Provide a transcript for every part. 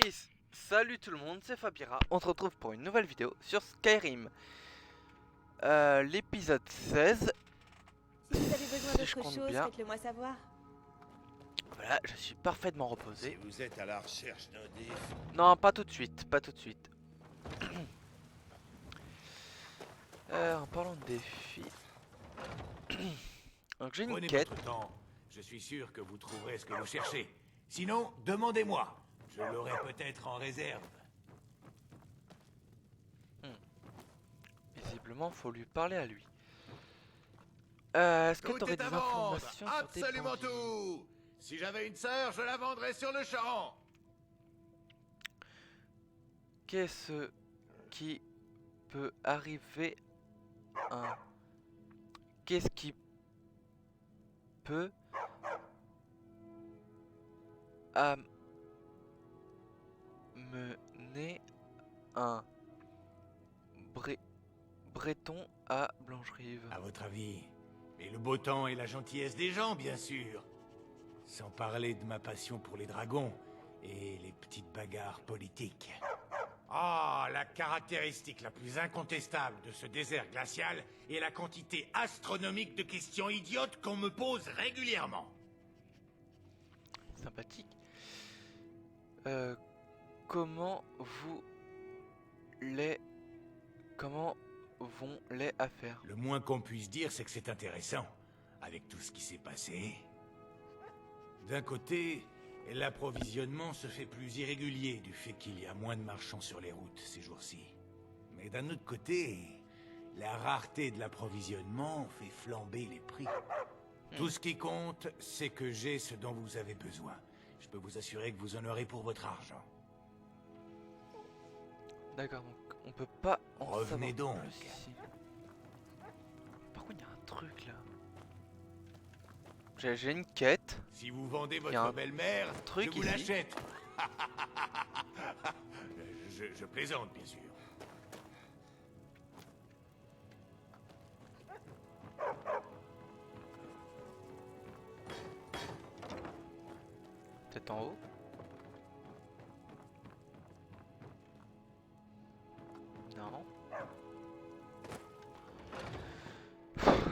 Yes. Salut tout le monde, c'est Fabira. On se retrouve pour une nouvelle vidéo sur Skyrim. L'épisode 16. Si vous avez besoin Si je d'autre compte chose, bien. faites-le moi savoir. Voilà, je suis parfaitement Si reposé. vous êtes à la recherche d'un défi, Non, pas tout de suite, pas tout de suite. En parlant de défis. Donc j'ai une Prenez quête. votre temps. Je suis sûr que vous trouverez ce que vous cherchez. Sinon, demandez-moi. Je l'aurai peut-être en réserve. Visiblement, faut lui parler à lui. Est-ce que tout t'aurais est des à vendre, informations sur tes absolument bandits? tout. Si j'avais une sœur, je la vendrais sur le champ. Qu'est-ce qui peut arriver un... Qu'est-ce qui peut amener un breton à Blancherive? À votre avis. Et le beau temps et la gentillesse des gens, bien sûr. Sans parler de ma passion pour les dragons et les petites bagarres politiques. Ah, la caractéristique la plus incontestable de ce désert glacial est la quantité astronomique de questions idiotes qu'on me pose régulièrement. Sympathique. Comment vont les affaires? Le moins qu'on puisse dire, c'est que c'est intéressant, avec tout ce qui s'est passé. D'un côté, l'approvisionnement se fait plus irrégulier du fait qu'il y a moins de marchands sur les routes ces jours-ci. Mais d'un autre côté, la rareté de l'approvisionnement fait flamber les prix. Tout ce qui compte, c'est que j'ai ce dont vous avez besoin. Je peux vous assurer que vous en aurez pour votre argent. D'accord, donc on peut pas en Revenez savoir donc. plus ici. Par contre, il y a un truc là. J'ai une quête. Si vous vendez Il y a un votre belle-mère, truc je vous ici. l'achète. je plaisante, bien sûr. Peut-être en haut. Non.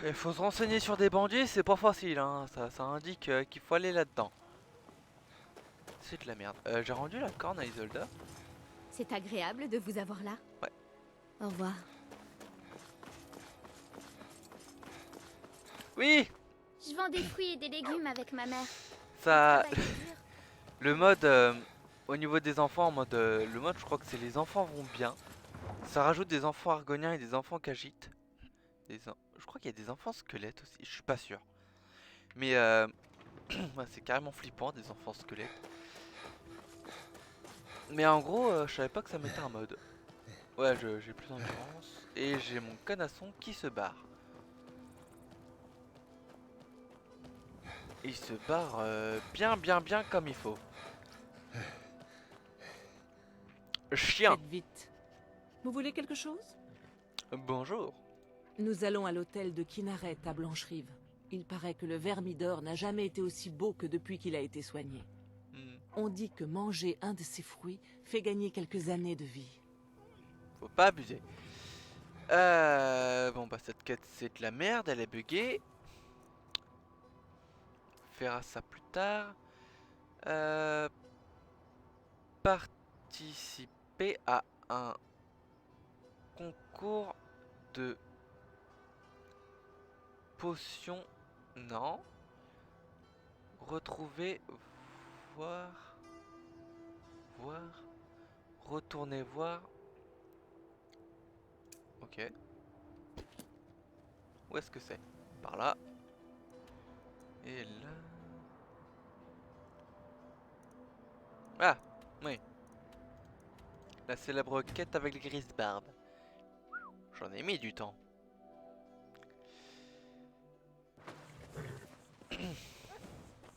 Il faut se renseigner sur des bandits, c'est pas facile, hein. Ça indique qu'il faut aller là-dedans. C'est de la merde. J'ai rendu la corne à Isolda. C'est agréable de vous avoir là. Ouais. Au revoir. Oui, Je vends des fruits et des légumes avec ma mère. ça... Travail dur. Le mode, au niveau des enfants, en mode, le mode je crois que c'est les enfants vont bien. Ça rajoute des enfants argoniens et des enfants cagites. Je crois qu'il y a des enfants squelettes aussi, je suis pas sûr. Mais ouais, c'est carrément flippant des enfants squelettes. Mais en gros, je savais pas que ça mettait un mode. Ouais, j'ai plus d'endurance. Et j'ai mon canasson qui se barre. Il se barre bien comme il faut. Chien. Faites vite. Vous voulez quelque chose? Bonjour. Nous allons à l'hôtel de Kinaret à Blancherive. Il paraît que le Vermidor n'a jamais été aussi beau que depuis qu'il a été soigné. On dit que manger un de ses fruits fait gagner quelques années de vie. Faut pas abuser. Bon bah cette quête c'est de la merde, elle est buggée. On fera ça plus tard. Participer à un concours de potions. Non. Retrouver, voir, retourner voir. Ok. Où est-ce que c'est? Par là. Et là. Ah, oui. La célèbre quête avec les grises barbes. J'en ai mis du temps.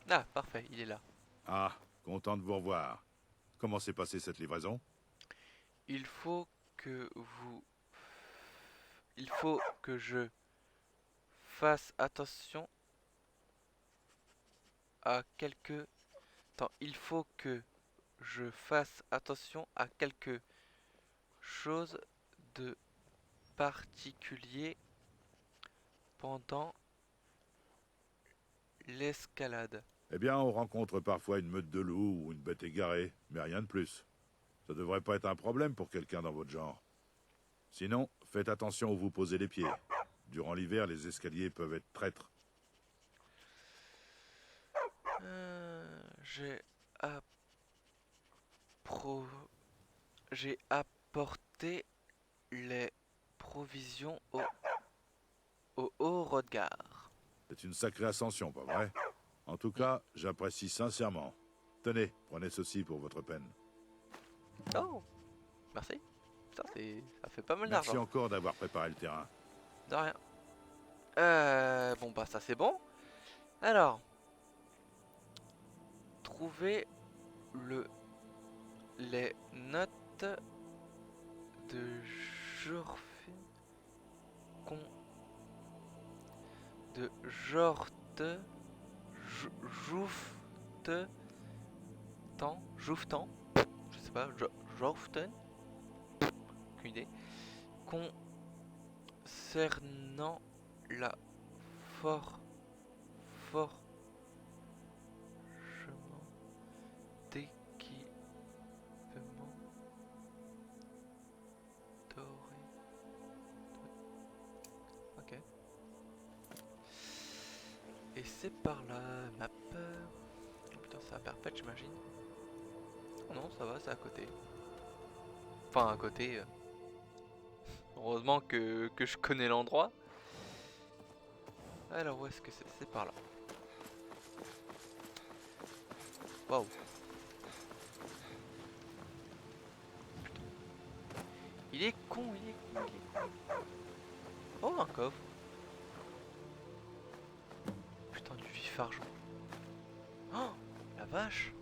Ah, parfait, il est là. Ah, content de vous revoir. Comment s'est passée cette livraison? Il faut que vous... Il faut que je fasse attention à quelques... Attends, il faut que je fasse attention à quelque chose de particulier pendant l'escalade. Eh bien, on rencontre parfois une meute de loups ou une bête égarée, mais rien de plus. Ça devrait pas être un problème pour quelqu'un dans votre genre. Sinon, faites attention où vous posez les pieds. Durant l'hiver, les escaliers peuvent être traîtres. J'ai j'ai apporté les provisions au Haut-Rodgar. C'est une sacrée ascension, pas vrai? En tout cas, j'apprécie sincèrement. Tenez, prenez ceci pour votre peine. Oh, merci. Putain, ça fait pas mal Merci d'argent. encore d'avoir préparé le terrain. De rien. Bon bah ça c'est bon. Alors, trouver les notes de Jorfe de Jorte Jouftan, je sais pas, Jorften, aucune idée, concernant la forgement d'équipement doré. Ok. Et c'est par la map. Oh putain, c'est à Perpète, j'imagine. Oh non, ça va, c'est à côté. Enfin, à côté. Heureusement que je connais l'endroit. Alors, où est-ce que c'est? C'est par là. Waouh. Il est con, il est con, il est con. Oh, un coffre. Putain, du vif argent. Oh, la vache.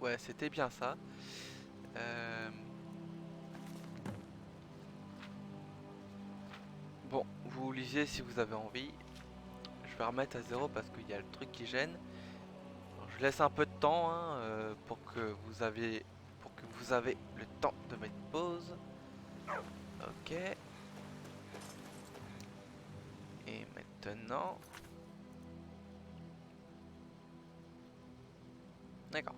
Ouais, c'était bien ça. Bon, vous lisez si vous avez envie. Je vais remettre à 0 parce qu'il y a le truc qui gêne. Alors, je laisse un peu de temps hein, pour que vous avez le temps de mettre pause. Ok. Et maintenant. D'accord.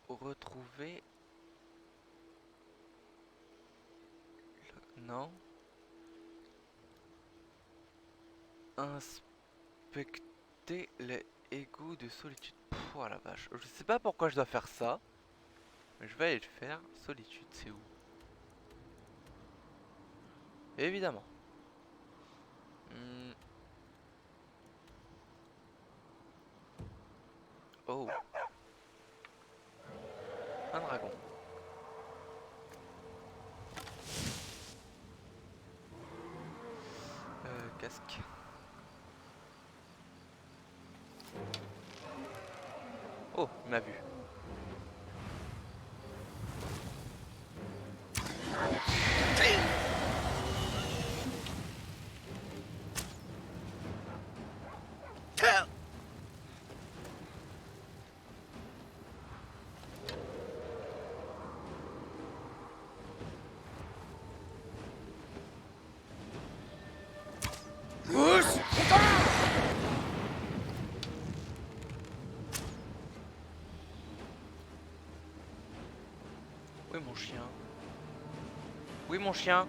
Retrouver. Non. Inspecter les égouts de solitude. Oh la vache. Je sais pas pourquoi je dois faire ça. Mais je vais aller le faire. Solitude, c'est où? Évidemment. Oh. Un dragon. Casque. Oh, il m'a vu. Oui mon chien. Oui mon chien.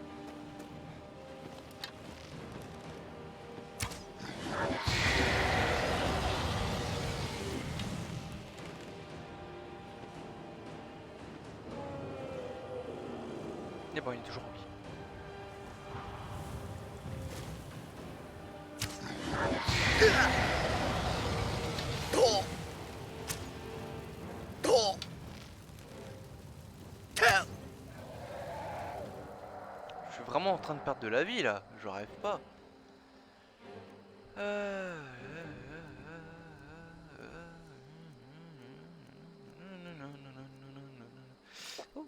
Et bon, il est toujours en vie. Je suis vraiment en train de perdre de la vie là, je rêve pas. Oh.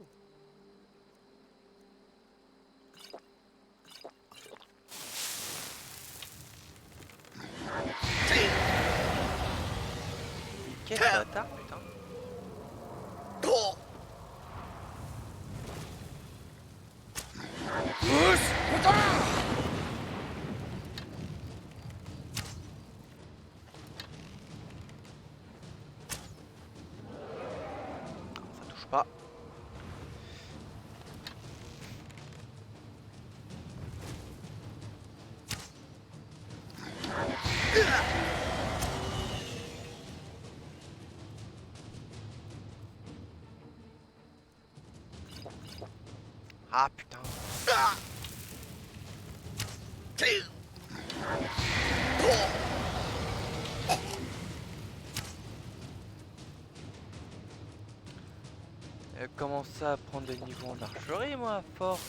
bâtard, putain. Ça touche pas. Ah putain. Elle commence à prendre des niveaux en archerie, moi, fort.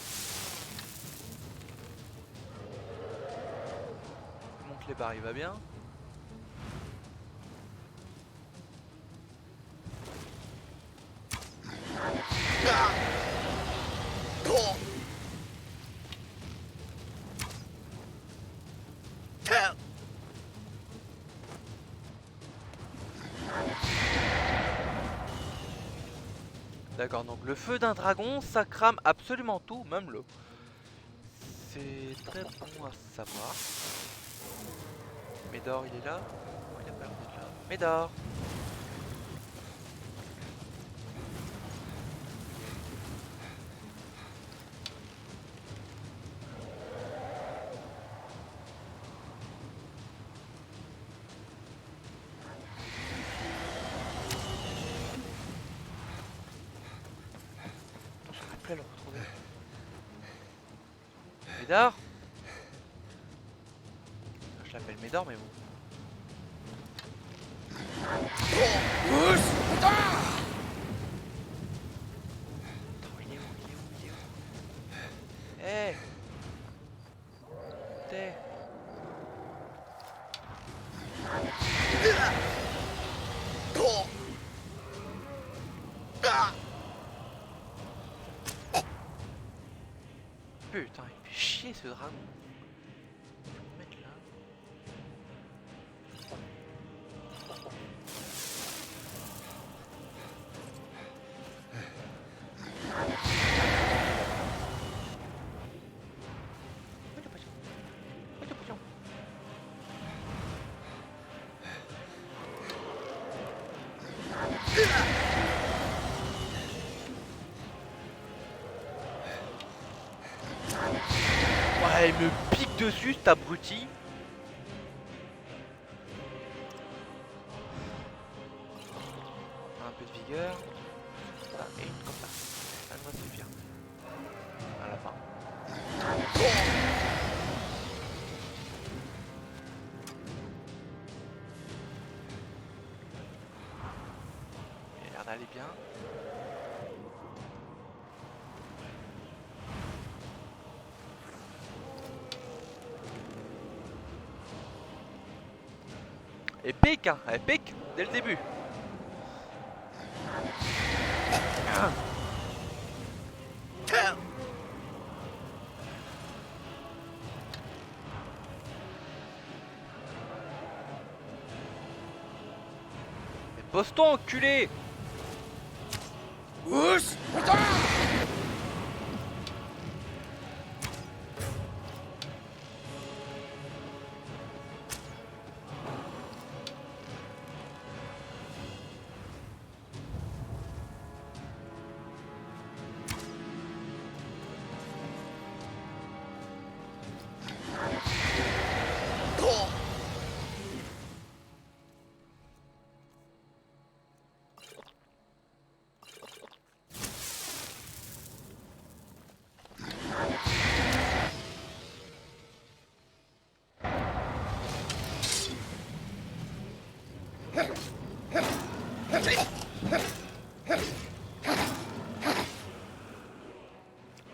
Monte les barres, il va bien. D'accord, donc le feu d'un dragon, ça crame absolument tout, même l'eau. C'est très bon à savoir. Médor, il est là? Non, il a pas l'air d'être là. Médor! J'arrive plus à le retrouver. Médor? Je l'appelle Médor, mais bon. Attends, il est où? Il est où? Il est où? Eh! T'es... Putain, il fait chier ce dragon. Je vais le mettre là. Ouais, il me pique dessus, cet abruti. Un peu de vigueur. Ah, et une comme ça. Ça devrait suffire. À la fin. Il a l'air d'aller bien. Épique, hein, épique dès le début. Mais pose-toi, enculé.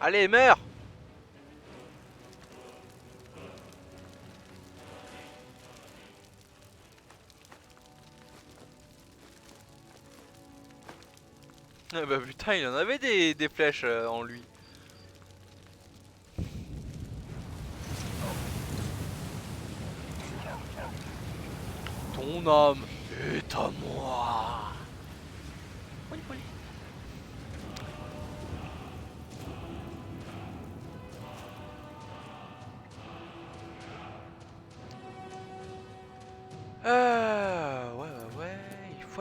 Allez, meurs. Ah bah putain, il en avait des flèches en lui. Ton âme est à moi.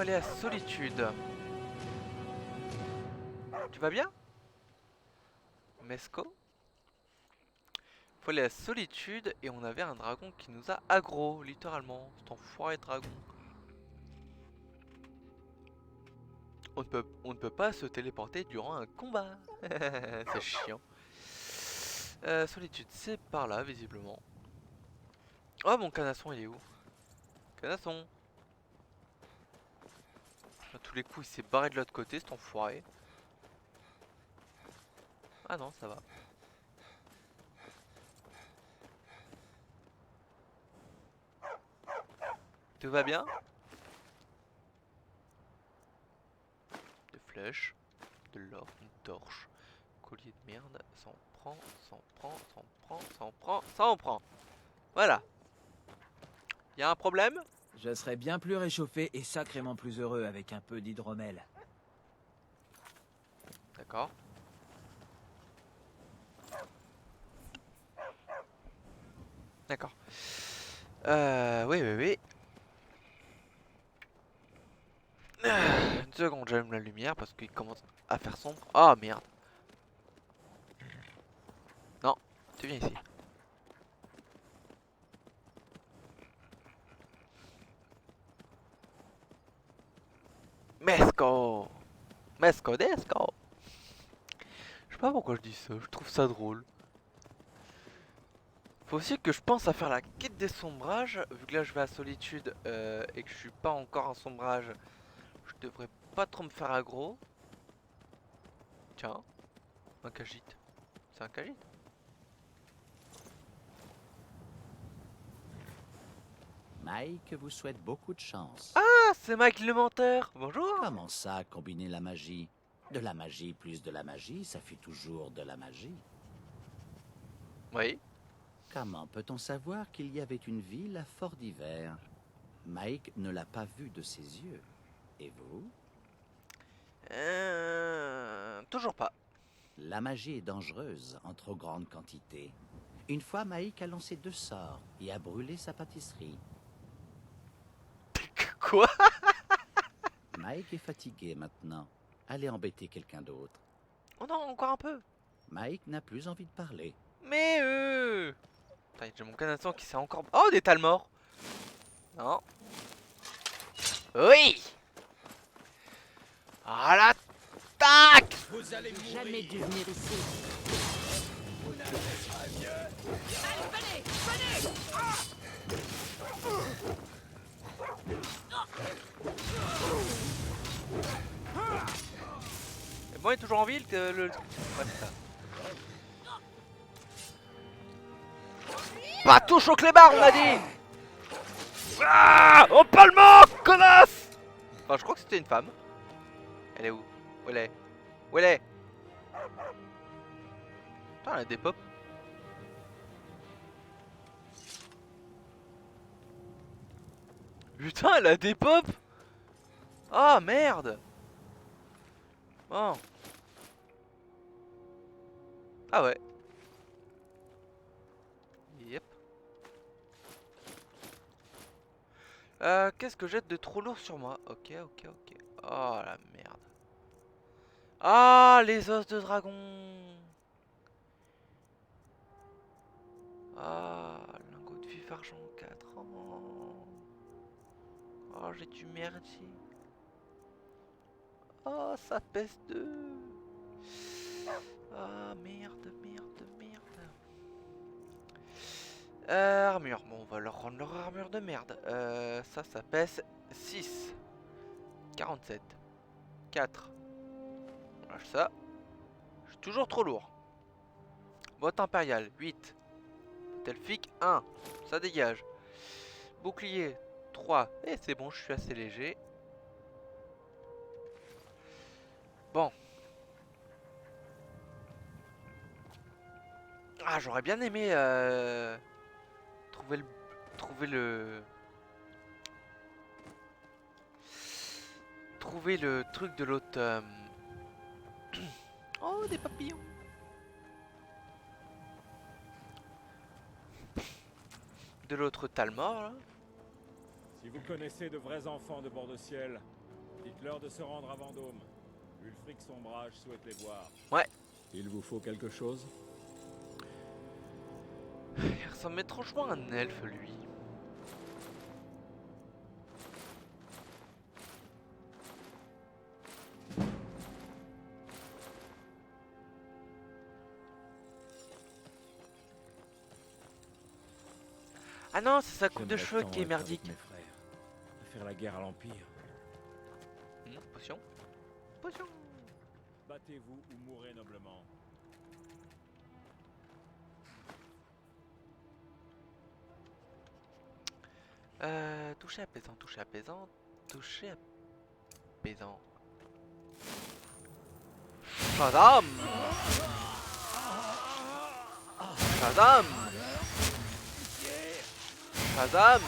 aller à Solitude. Tu vas bien? Mesco? Faut aller à Solitude et on avait un dragon qui nous a aggro, littéralement. Cet enfoiré de dragon. On ne peut pas se téléporter durant un combat. C'est chiant. Solitude, c'est par là, visiblement. Oh, mon canasson, il est où? Canasson. À tous les coups, il s'est barré de l'autre côté, cet enfoiré. Ah non, ça va. Tout va bien? Des flèches, de l'or, une torche, collier de merde, ça en prend, ça en prend, ça en prend, ça en prend, ça en prend. Voilà. Y a un problème? Je serais bien plus réchauffé et sacrément plus heureux avec un peu d'hydromel. D'accord. D'accord. Oui, oui, oui. Une seconde, j'allume la lumière parce qu'il commence à faire sombre. Ah merde. Non, tu viens ici. Mesco! Mesco desco! Je sais pas pourquoi je dis ça, je trouve ça drôle. Faut aussi que je pense à faire la quête des sombrages. Vu que là je vais à Solitude et que je suis pas encore en sombrage, je devrais pas trop me faire aggro. Tiens, un cagite. C'est un cagite? Mike vous souhaite beaucoup de chance. Ah, c'est Mike le menteur. Bonjour. Comment ça, combiner la magie? De la magie plus de la magie, ça fait toujours de la magie. Oui. Comment peut-on savoir qu'il y avait une ville à Fort d'Hiver? Mike ne l'a pas vue de ses yeux. Et vous? Toujours pas. La magie est dangereuse en trop grande quantité. Une fois, Mike a lancé 2 sorts et a brûlé sa pâtisserie. Quoi? Mike est fatigué maintenant. Allez embêter quelqu'un d'autre. Oh non, encore un peu. Mike n'a plus envie de parler. Mais Putain, j'ai mon canasson qui s'est encore... Oh, des talmors. Non. Oui. À l'attaque. Jamais dû venir ici. Et bon, il est toujours en ville que le... Ouais, c'est ça. Pas touche au clébard, on a dit. Ah, oh, pas le mort, connasse. Enfin, je crois que c'était une femme. Elle est où? Où elle est? Où elle est? Putain, elle a des pop. Putain, elle a des pop. Ah, merde. Oh. Ah ouais. Yep. Qu'est-ce que j'ai de trop lourd sur moi? Ok, ok, ok. Oh la merde. Ah, les os de dragon. Ah, lingot de vif argent 4. Oh, j'ai du merdier. Oh, ça pèse 2. Ah, merde, merde, merde. Armure. Bon, on va leur rendre leur armure de merde. Ça pèse 6. 47. 4. On lâche ça. Je suis toujours trop lourd. Botte impériale, 8. Telfic, 1. Ça dégage. Bouclier, 3. Et c'est bon, je suis assez léger. Bon. Ah, j'aurais bien aimé trouver le truc de l'autre. Oh, des papillons. De l'autre Talmor là. Si vous connaissez de vrais enfants de bord de ciel, Dites-leur de se rendre à Vendôme. Ulfric Sombrage souhaite les voir. Ouais. Il vous faut quelque chose? Il ressemble étrangement à un elfe, lui. Ah non, c'est sa coupe de J'aimerais cheveux tant qui est être avec merdique. mes frères, à faire la guerre à l'Empire. Potion. Potion. Battez-vous ou mourrez noblement. Toucher apaisant, toucher apaisant, toucher apaisant. Shazam! Shazam! Shazam!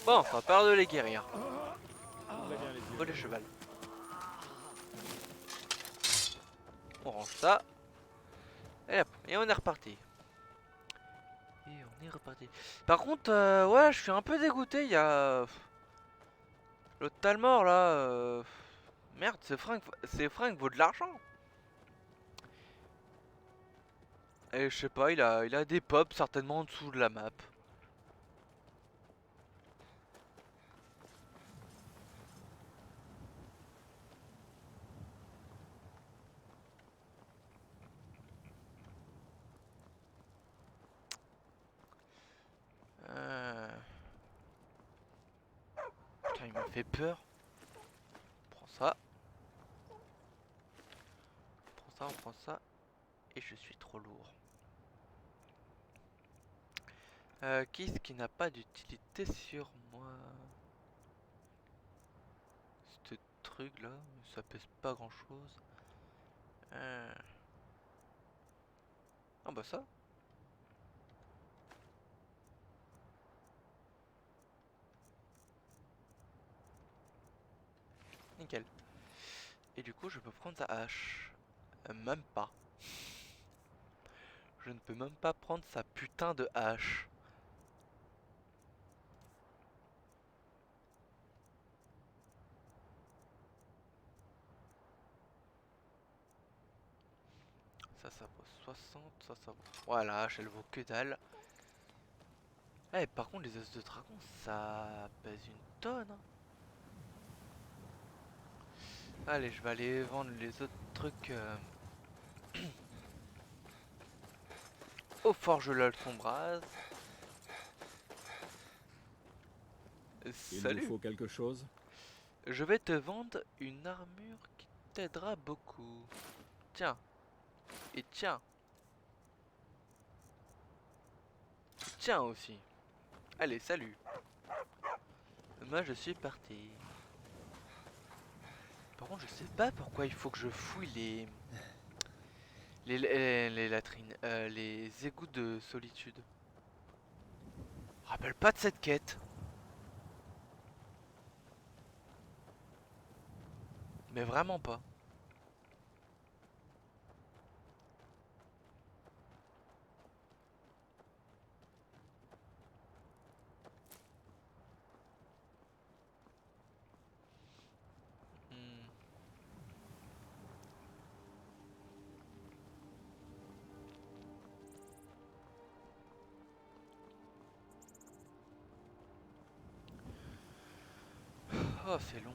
Bon, ça part de les guérir. Ouvrez bien les yeux. Oh les chevals. On range ça. Et hop, et on est reparti. Et on est reparti. Par contre, ouais, je suis un peu dégoûté. Il y a l'autre Talmor là. Merde, ces fringues vaut de l'argent. Et je sais pas, il a des pops certainement en dessous de la map. Putain, il m'a fait peur. On prend ça. On prend ça, on prend ça. Et je suis trop lourd. Qu'est-ce qui n'a pas d'utilité sur moi? Ce truc là, ça pèse pas grand chose. Ah bah ça. Nickel. Et du coup je peux prendre sa hache. Même pas. Je ne peux même pas prendre sa putain de hache. Ça vaut 60, ça vaut... Ouais, la hache elle vaut que dalle. Eh, par contre les os de dragon ça pèse une tonne hein. Allez, je vais aller vendre les autres trucs au forgelol sombrage. Il vous Salut. faut quelque chose? Je vais te vendre une armure qui t'aidera beaucoup. Tiens. Et tiens. Et tiens aussi. Allez, salut. Moi je suis parti. Par contre, je sais pas pourquoi il faut que je fouille les latrines, les égouts de solitude. Rappelle pas de cette quête. Mais vraiment pas. Hmm. Oh, c'est long.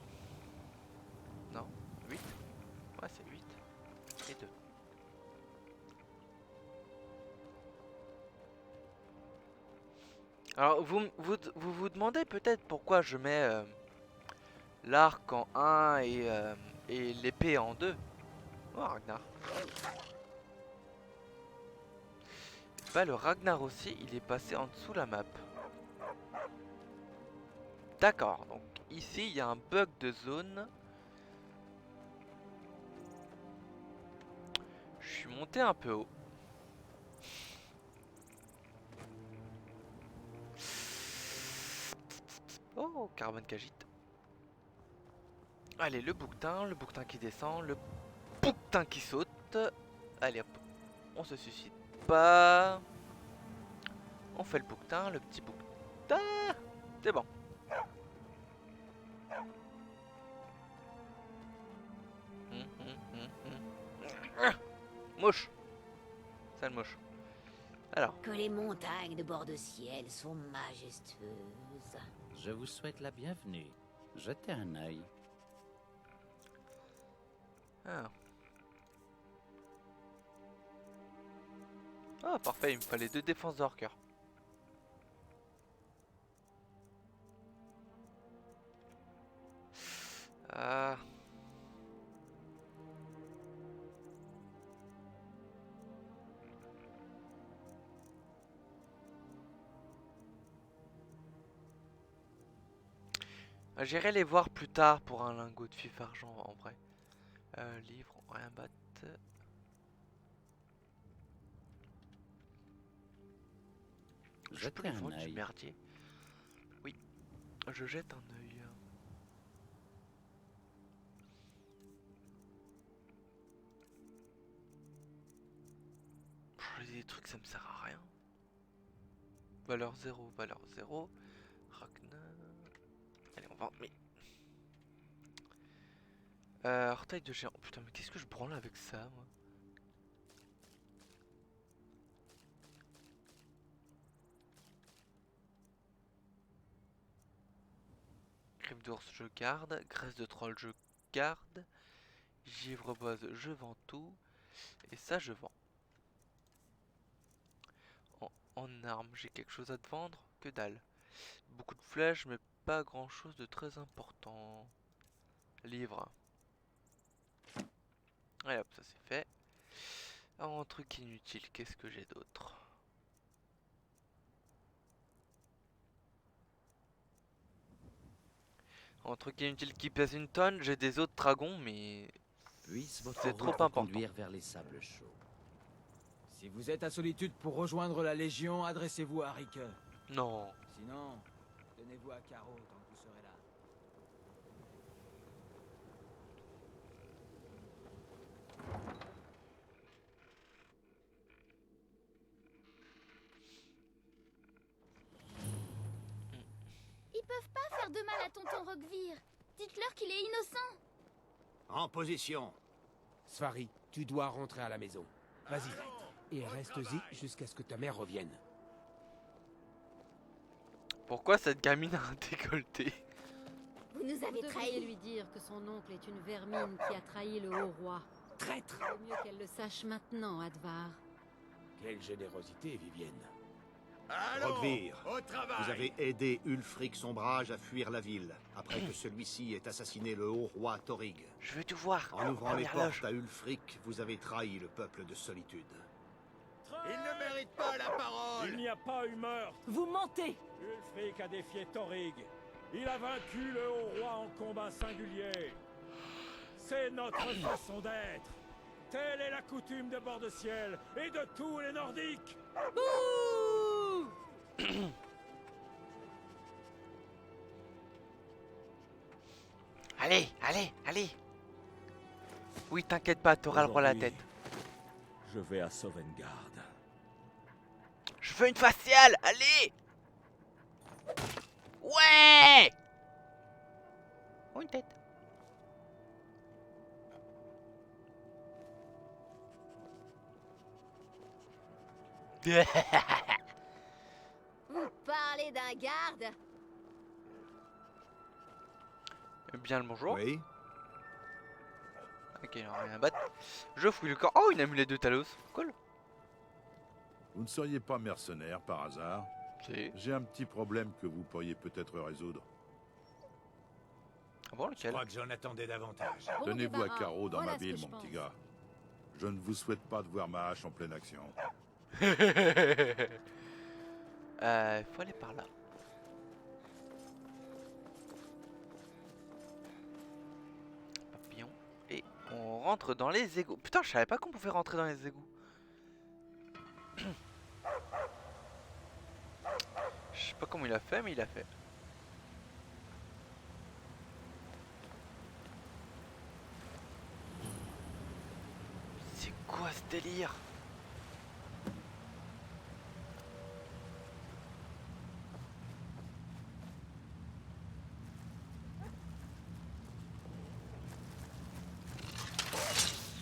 Non, 8. Ouais, c'est 8. Et 2. Alors, vous demandez peut-être pourquoi je mets l'arc en 1 et l'épée en 2. Oh, Ragnar. Bah, le Ragnar aussi, il est passé en dessous la map. D'accord, donc ici, il y a un bug de zone. Je suis monté un peu haut. Oh, carbone qu'agite. Allez, le bouquetin qui descend, le bouquetin qui saute. Allez hop, on se suscite. pas. On fait le bouquetin, le petit bouquetin. C'est bon. Mouche. Sale mouche. Alors. Que les montagnes de bord de ciel sont majestueuses. Je vous souhaite la bienvenue. Jetez un œil. Ah. Ah, parfait, il me fallait 2 défenses d'orqueur. Ah. J'irai les voir plus tard pour un lingot de fif argent en vrai. Livre, rien battre. Je peux Jetez lui un vendre du œil. merdier. Oui, je jette un œil. Des trucs, ça me sert à rien. Valeur 0, valeur 0. Ragnar. Allez, on va. Mais. Orteil de géant. Putain, mais qu'est-ce que je branle avec ça, moi? Griffe d'ours, je garde. Graisse de troll, je garde. Givre boise, je vends tout. Et ça, je vends. En armes, j'ai quelque chose à te vendre? Que dalle. Beaucoup de flèches, mais pas grand chose de très important. Livre. Allez hop, ça c'est fait. Alors, un truc inutile, qu'est-ce que j'ai d'autre? Un truc inutile qui pèse une tonne, j'ai des autres dragons, mais Puisse votre c'est route trop vous important. conduire vers les sables chauds. Si vous êtes à Solitude pour rejoindre la Légion, adressez-vous à Rikke. Non. Sinon, tenez-vous à carreau tant que vous serez là. Ils peuvent pas faire de mal à tonton Roquevire. Dites-leur qu'il est innocent. En position. Svari, tu dois rentrer à la maison. Vas-y. Et reste-y jusqu'à ce que ta mère revienne. Pourquoi cette gamine a un décolleté? Vous nous avez Vous devriez trahis. lui dire que son oncle est une vermine qui a trahi le haut roi. Traître! Vaut mieux qu'elle le sache maintenant, Advar. Quelle générosité, Vivienne. Roquevire, Au travail. vous avez aidé Ulfric Sombrage à fuir la ville, après que celui-ci ait assassiné le haut roi Thorig. Je veux tout voir. En ouvrant les Première portes loge. à Ulfric, vous avez trahi le peuple de Solitude. Il ne mérite pas la parole. Il n'y a pas eu meurtre. Vous mentez! Ulfric a défié Thorig. Il a vaincu le haut roi en combat singulier. C'est notre façon d'être. Telle est la coutume de Bord de Ciel et de tous les Nordiques. Bouh! Allez, allez, allez. Oui, t'inquiète pas, t'auras le droit à la Aujourd'hui, tête. Je vais à Sovngarde. Je veux une faciale, allez. Ouais. Oh, une tête. Vous parlez d'un garde? Bien le bonjour. Oui. Ok, non, rien à battre. Je fouille le corps. Oh, une amulette de Talos. Cool. Vous ne seriez pas mercenaire par hasard? C'est. J'ai un petit problème que vous pourriez peut-être résoudre. Ah bon, Je lequel? crois que j'en attendais davantage. Bon Tenez-vous à débarras. carreau dans Voilà ma ce que ville, je mon pense. petit gars. Je ne vous souhaite pas de voir ma hache en pleine action. Faut aller par là. Papillon. Et on rentre dans les égouts. Putain, je savais pas qu'on pouvait rentrer dans les égouts. Je sais pas comment il a fait, mais il a fait. C'est quoi ce délire?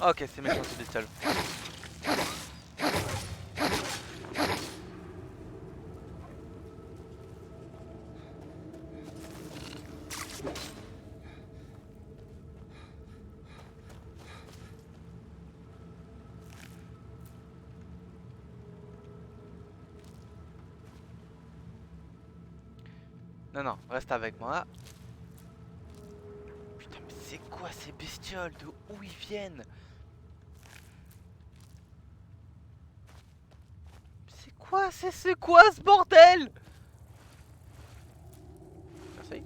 Ok, c'est méchant, c'est bestial. Non, non, reste avec moi. Putain, mais c'est quoi ces bestioles? De où ils viennent? C'est quoi ce bordel? Merci.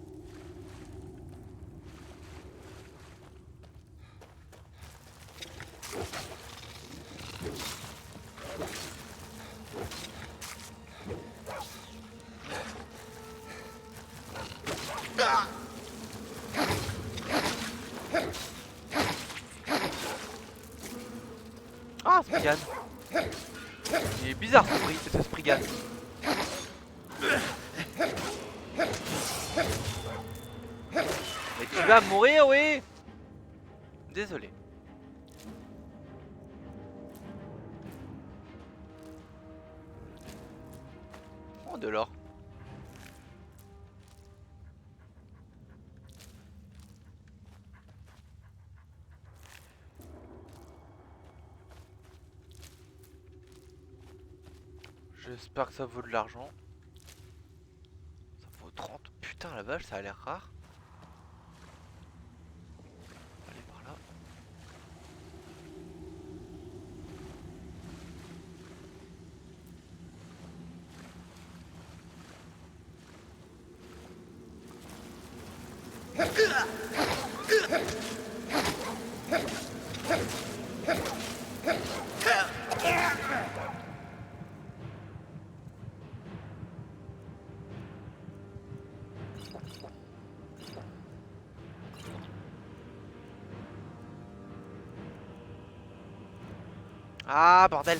Ah, Spriggan. Il est bizarre ce Spriggan. Mais tu vas mourir, oui. Désolé. Oh, de l'or. J'espère que ça vaut de l'argent. Ça vaut 30. Putain, la vache, ça a l'air rare. Allez, par là. Ah, bordel.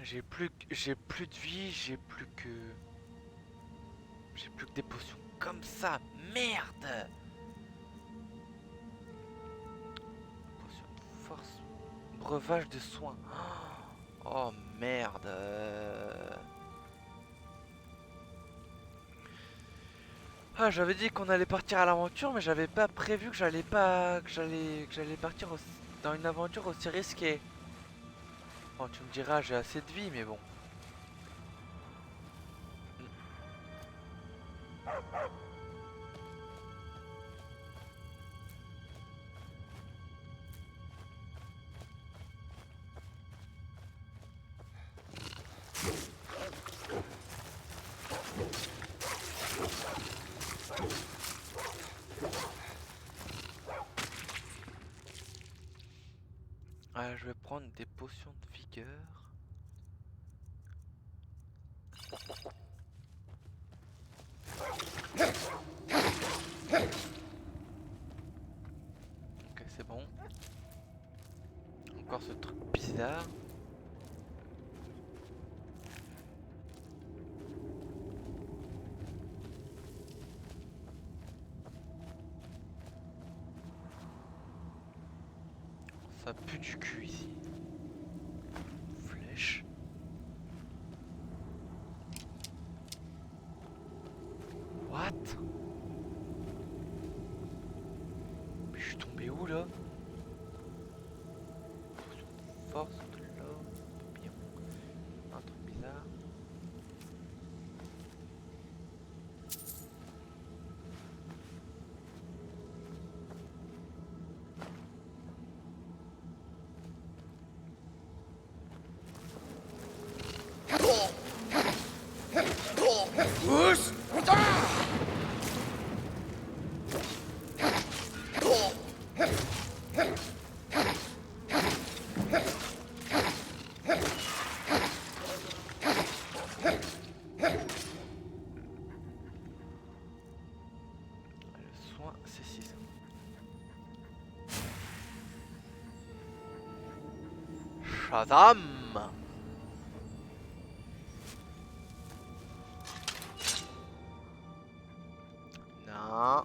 J'ai plus de vie. J'ai plus de vie, j'ai plus que des potions comme ça. Merde. Potion de force, breuvage de soins. Oh merde. Ah, j'avais dit qu'on allait partir à l'aventure, mais j'avais pas prévu que j'allais partir dans une aventure aussi risquée. Bon, tu me diras, j'ai assez de vie, mais bon. Ah, je vais prendre des potions de vigueur. Ok, c'est bon. Encore ce truc bizarre. Ça pue du cul ici. What? Mais je suis tombé où là? Force de l'homme, papillon. Un truc bizarre. Le soin, c'est 6. Shazam! Non.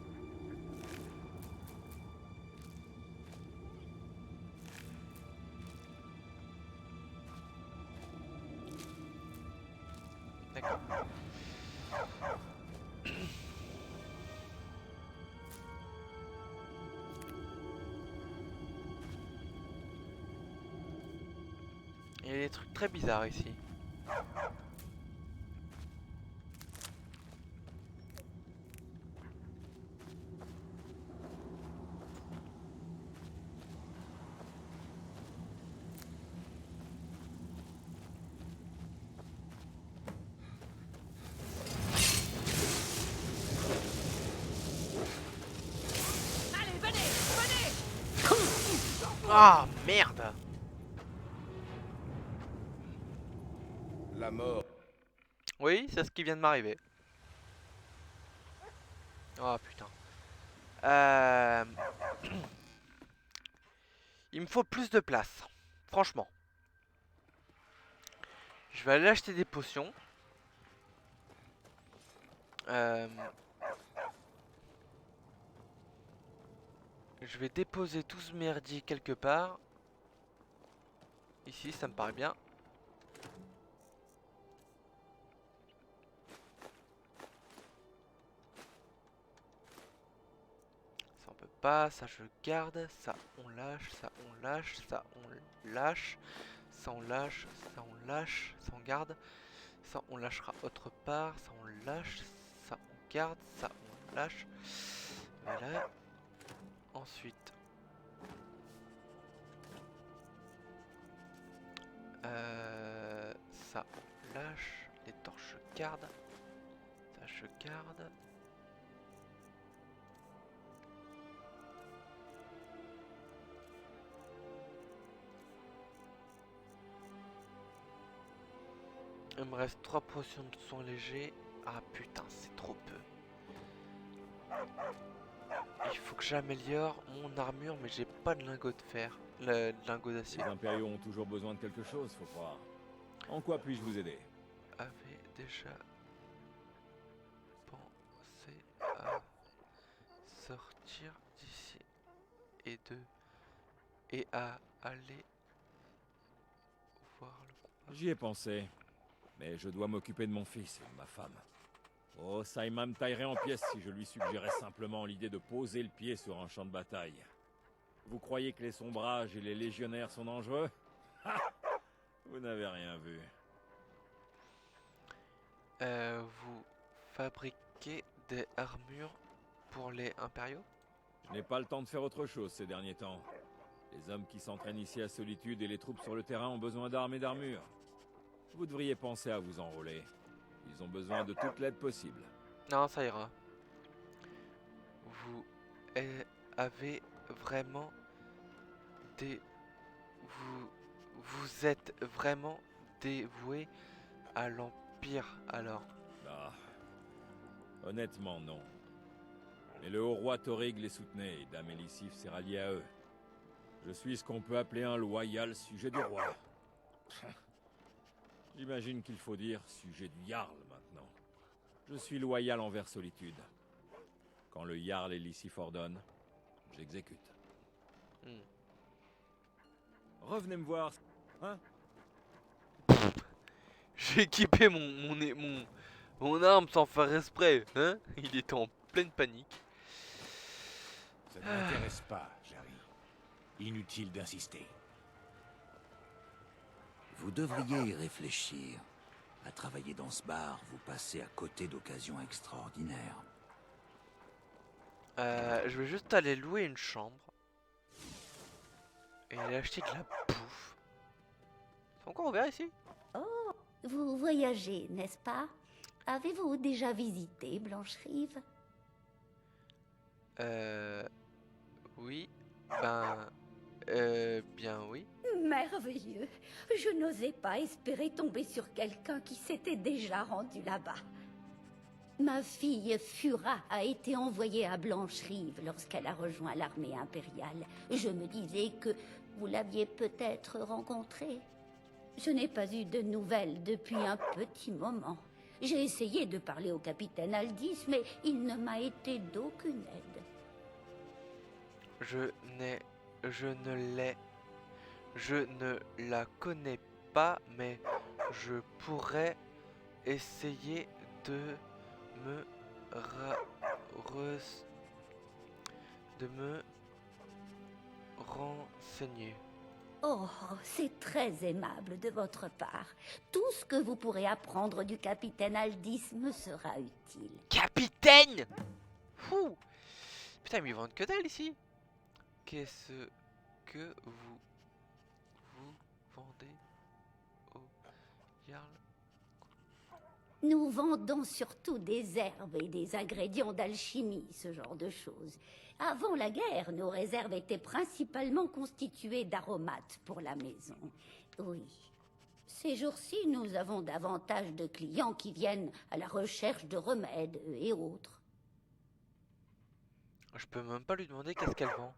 D'accord. Il y a des trucs très bizarres ici. Allez, venez! Ah merde! La mort. Oui, c'est ce qui vient de m'arriver. Oh putain. Il me faut plus de place. Franchement. Je vais aller acheter des potions. Je vais déposer tout ce merdier quelque part. Ici, ça me paraît bien. Ça on peut pas, ça je garde, ça on lâche, ça on lâche, ça on lâche, ça on lâche, ça on lâche, ça on garde, ça on lâchera autre part, ça on lâche, ça on garde, ça on lâche. Voilà. Ensuite, ça on lâche, les torches je garde, ça je garde. Il me reste 3 potions de soins légers. Ah putain, c'est trop peu. Il faut que j'améliore mon armure, mais j'ai pas de lingot de fer. De lingot d'acier. Les impériaux ont toujours besoin de quelque chose, faut croire. En quoi puis-je vous aider? Avait déjà pensé à sortir d'ici et à aller voir le combat. J'y ai pensé, mais je dois m'occuper de mon fils et de ma femme. Oh, Saïma me taillerait en pièces si je lui suggérais simplement l'idée de poser le pied sur un champ de bataille. Vous croyez que les sombrages et les légionnaires sont dangereux? Vous n'avez rien vu. Vous fabriquez des armures pour les impériaux? Je n'ai pas le temps de faire autre chose ces derniers temps. Les hommes qui s'entraînent ici à Solitude et les troupes sur le terrain ont besoin d'armes et d'armures. Vous devriez penser à vous enrôler. Ils ont besoin de toute l'aide possible. Non, ça ira. Vous avez vraiment des... Vous êtes vraiment dévoué à l'Empire, alors? Ah. Honnêtement, non. Mais le haut roi Thorig les soutenait et Dame Elisif s'est rallié à eux. Je suis ce qu'on peut appeler un loyal sujet du roi. J'imagine qu'il faut dire sujet du Jarl maintenant. Je suis loyal envers Solitude. Quand le Jarl Elisif ordonne, j'exécute. Revenez me voir, hein? J'ai équipé mon Mon arme sans faire exprès, hein? Il était en pleine panique. Ça ne m'intéresse pas, Jarry. Inutile d'insister. Vous devriez y réfléchir. À travailler dans ce bar, vous passez à côté d'occasions extraordinaires. Je vais juste aller louer une chambre. Et aller acheter de la bouffe. C'est encore ouvert ici? Oh, vous voyagez, n'est-ce pas? Avez-vous déjà visité Blancherive? Oui. Bien oui. Merveilleux. Je n'osais pas espérer tomber sur quelqu'un qui s'était déjà rendu là-bas. Ma fille Fura a été envoyée à Blancherive lorsqu'elle a rejoint l'armée impériale. Je me disais que vous l'aviez peut-être rencontrée. Je n'ai pas eu de nouvelles depuis un petit moment. J'ai essayé de parler au capitaine Aldis, mais il ne m'a été d'aucune aide. Je ne la connais pas, mais je pourrais essayer de me renseigner. Oh, c'est très aimable de votre part. Tout ce que vous pourrez apprendre du capitaine Aldis me sera utile. Capitaine! Fou! Putain, mais ils vendent que dalle ici. Qu'est-ce que vous vendez au Jarl? Nous vendons surtout des herbes et des ingrédients d'alchimie, ce genre de choses. Avant la guerre, nos réserves étaient principalement constituées d'aromates pour la maison. Oui. Ces jours-ci, nous avons davantage de clients qui viennent à la recherche de remèdes et autres. Je peux même pas lui demander qu'est-ce qu'elle vend.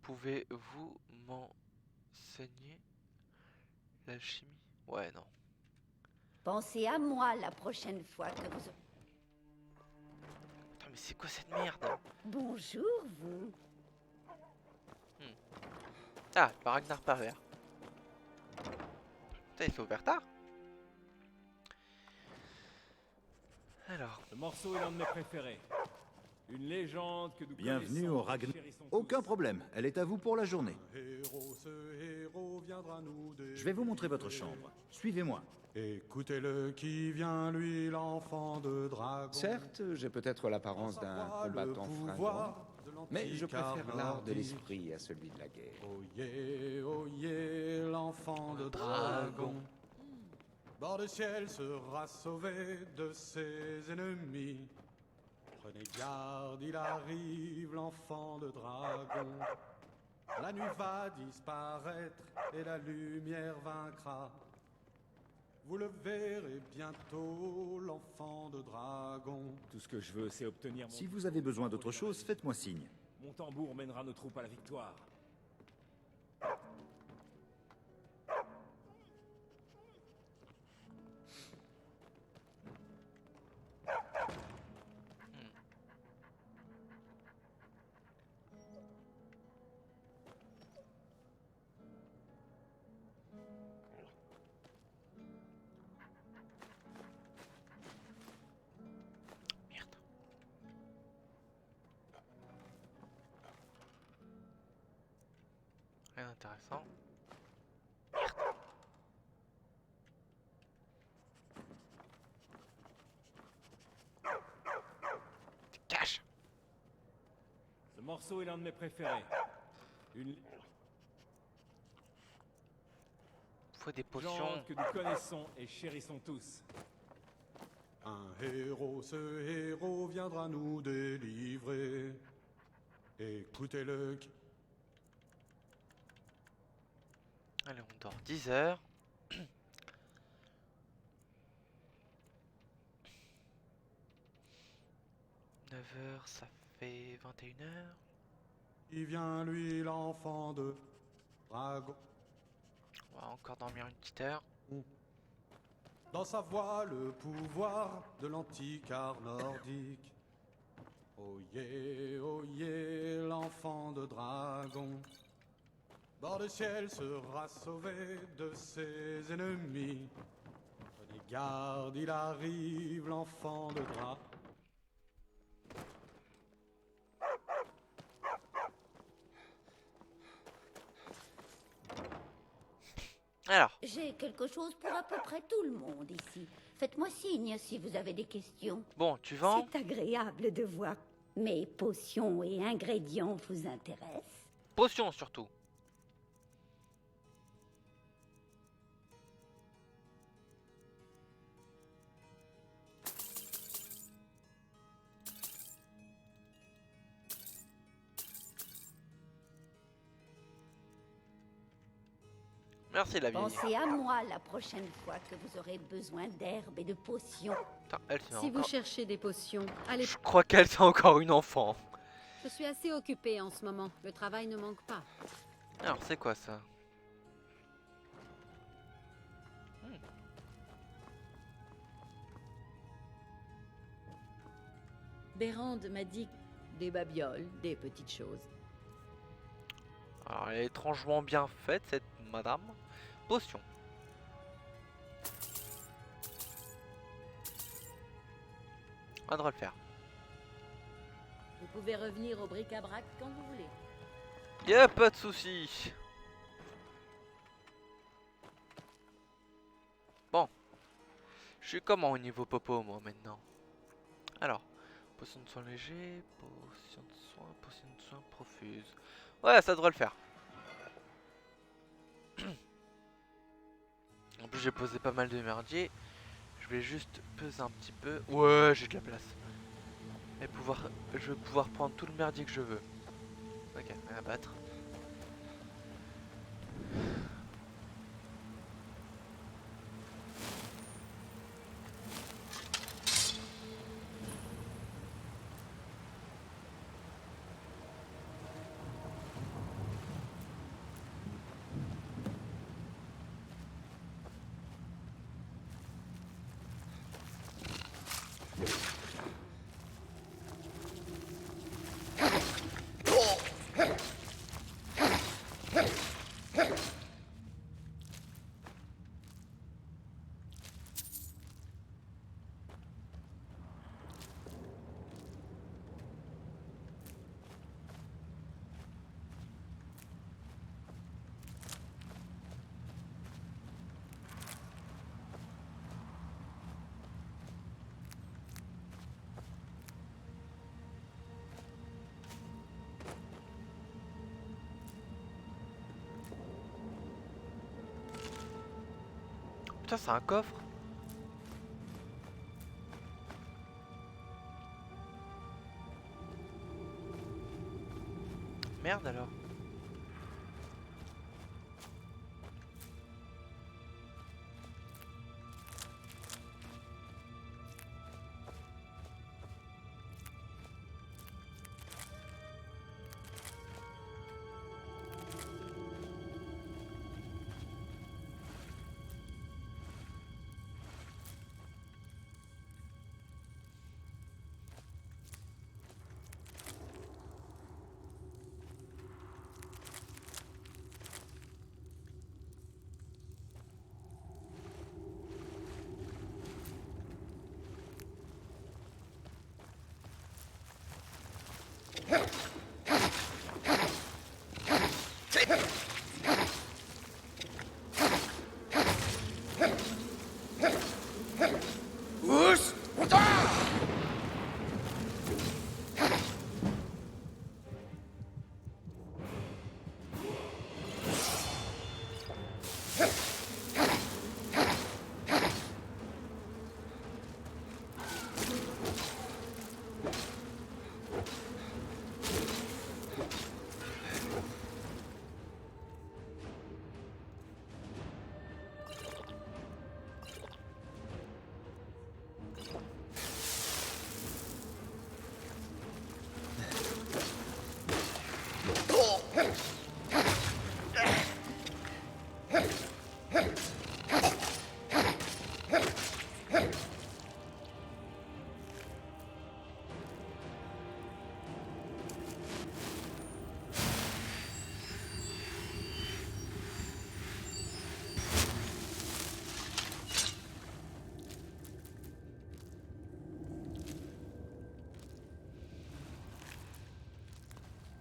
Pouvez-vous m'enseigner l'alchimie? Ouais, non. Pensez à moi la prochaine fois que vous... Putain, mais c'est quoi cette merde? Bonjour, vous. Ah, le Ragnar pervers. Putain, il s'est ouvert tard. Alors. Le morceau est l'un de mes préférés. Une légende que nous Bienvenue au Ragnar. Aucun problème, elle est à vous pour la journée. Je vais vous montrer votre chambre. Suivez-moi. Écoutez-le qui vient, lui, l'enfant de dragon. Certes, j'ai peut-être l'apparence d'un combattant fringant, mais je préfère l'art de l'esprit à celui de la guerre. Oh yeah, l'enfant de dragon. Bord de ciel sera sauvé de ses ennemis. Prenez garde, il arrive, l'enfant de dragon. La nuit va disparaître et la lumière vaincra. Vous le verrez bientôt, l'enfant de dragon. Tout ce que je veux, c'est obtenir mon... Si vous avez besoin d'autre chose, faites-moi signe. Mon tambour mènera nos troupes à la victoire. Rien d'intéressant. Cache. Ce morceau est l'un de mes préférés. Une Faut des potions légende que nous connaissons et chérissons tous. Un héros, ce héros viendra nous délivrer. Écoutez-le. Allez, on dort 10 heures. 9 heures, ça fait 21 heures. Il vient, lui, l'enfant de dragon. On va encore dormir une petite heure. Dans sa voix, le pouvoir de l'antique art nordique. Oh yeah, l'enfant de dragon. Bord de ciel sera sauvé de ses ennemis. Prenez Garde, il arrive, l'enfant de drap. Alors. J'ai quelque chose pour à peu près tout le monde ici. Faites-moi signe si vous avez des questions. Bon, tu vends? C'est agréable de voir. Mes potions et ingrédients vous intéressent? Potions surtout. Merci la vieille. Pensez à moi la prochaine fois que vous aurez besoin d'herbes et de potions. Putain, elle tient Si encore. vous cherchez des potions, allez. Je crois qu'elle c'est encore une enfant. Je suis assez occupée en ce moment. Le travail ne manque pas. Alors c'est quoi ça? Bérande m'a dit des babioles, des petites choses. Alors elle est étrangement bien faite cette madame. Potion. On devrait le faire. Vous pouvez revenir au bric-à-brac quand vous voulez. Y'a pas de soucis. Bon. Je suis comment au niveau popo moi maintenant? Alors. Potion de soins léger, potion de soins profuse. Ouais, ça devrait le faire. En plus j'ai posé pas mal de merdier. Je vais juste peser un petit peu. Ouais, j'ai de la place. Et je vais pouvoir prendre tout le merdier que je veux. Ok, rien à battre. Putain, c'est un coffre. Merde alors.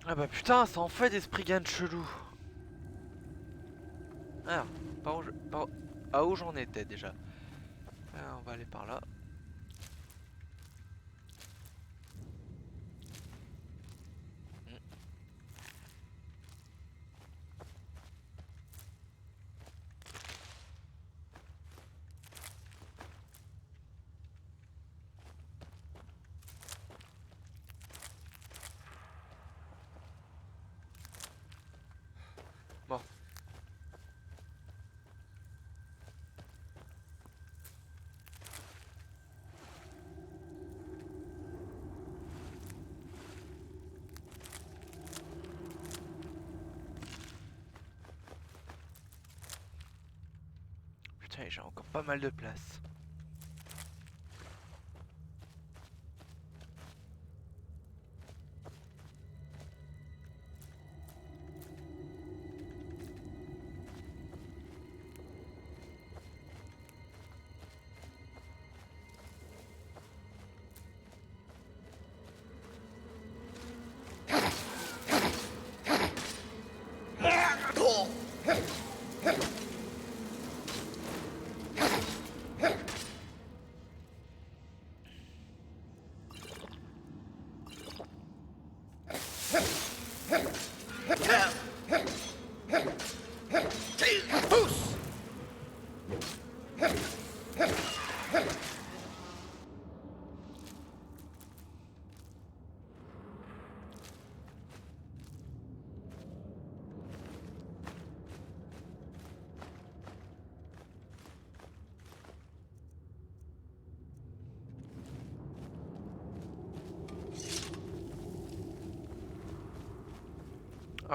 Ah bah putain, ça en fait des spriggans chelous. Alors, à où j'en étais déjà? On va aller par là. Bon. Putain, j'ai encore pas mal de place.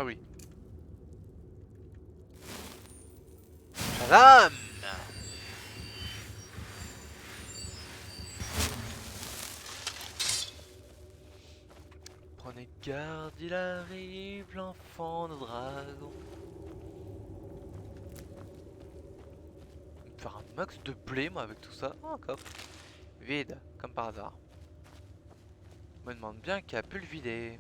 Ah oui. Shazam! Prenez garde, il arrive, l'enfant de dragon. Je vais faire un max de blé moi avec tout ça. Oh, un coffre. Vide, comme par hasard. Je me demande bien qui a pu le vider.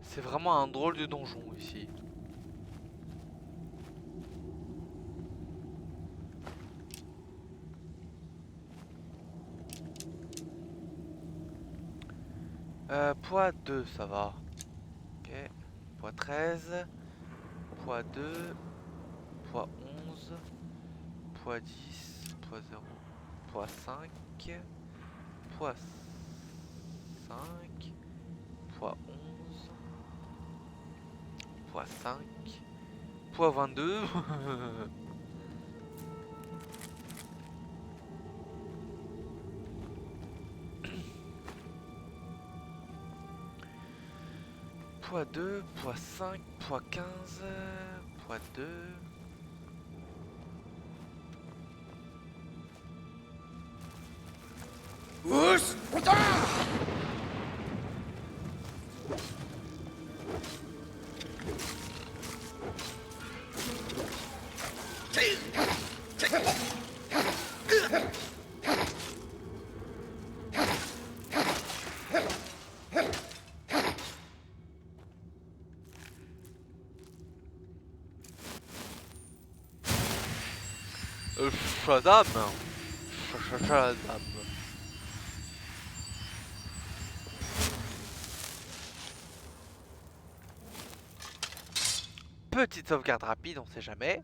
C'est vraiment un drôle de donjon ici. Poids 2, ça va. Ok. Poids 13. Poids 2. Poids 11. Poids 10. Poids 0. Poids 5. Poids 5. Poids 11. Poids 5. Poids 22. Poids 2, poids 5, poids 15, poids 2. Ousse, putain! Shazam! Shazam! Petite sauvegarde rapide, on sait jamais.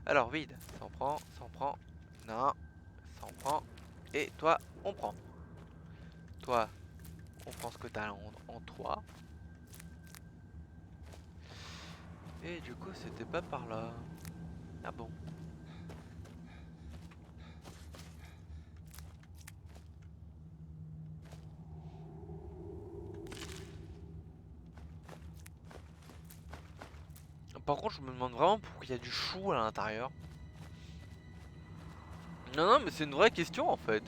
Alors vide, ça en prend, ça en prend. Non, ça en prend. Et toi, on prend. Toi, on prend ce que t'as en 3. Et du coup, c'était pas par là. Ah bon. Par contre, je me demande vraiment pourquoi il y a du chou à l'intérieur. Non, non, mais c'est une vraie question en fait.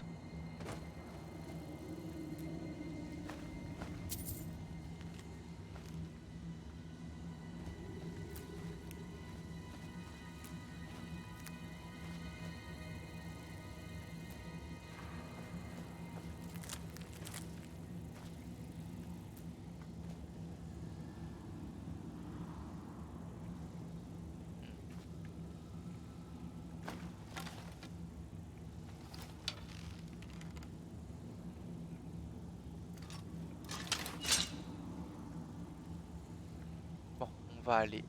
On va aller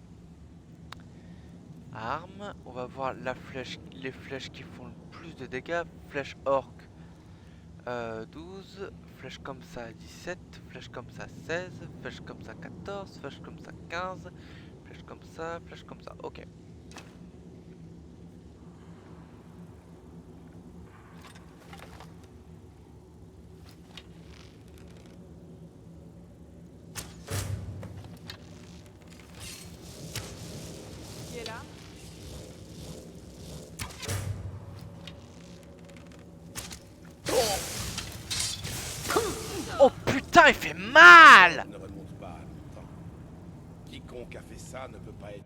armes, on va voir la flèche, les flèches qui font le plus de dégâts. Flèche orc 12, flèche comme ça 17, flèche comme ça 16, flèche comme ça 14, flèche comme ça 15, flèche comme ça, ok. Oh putain, il fait mal! Ne remonte pas longtemps. Quiconque a fait ça ne peut pas être...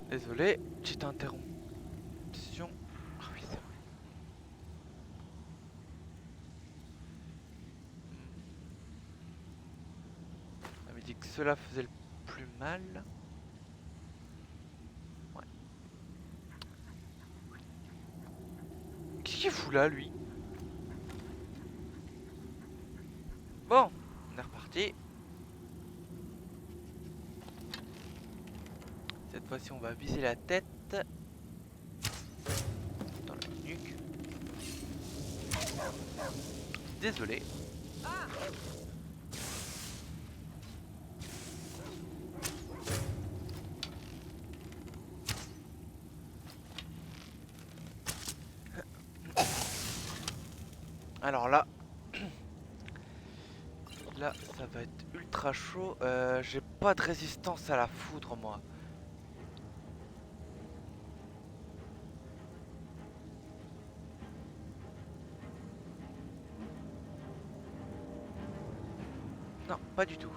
Désolé, petite interruption. Ah oui, c'est vrai. On avait dit que cela faisait le plus mal. Ouais. Qu'est-ce qu'il fout là, lui? Bon, on est reparti. Cette fois-ci, on va viser la tête. Dans la nuque. Désolé. Alors là... Là, ça va être ultra chaud. J'ai pas de résistance à la foudre, moi. Non, pas du tout.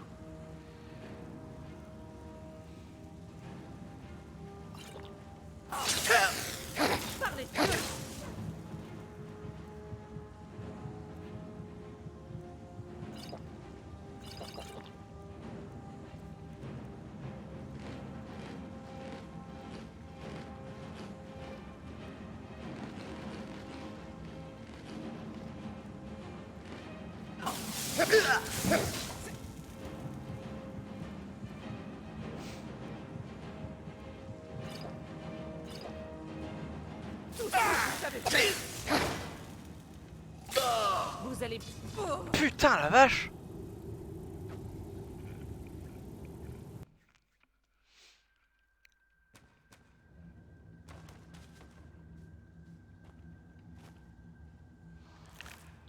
Vous allez... Putain, la vache!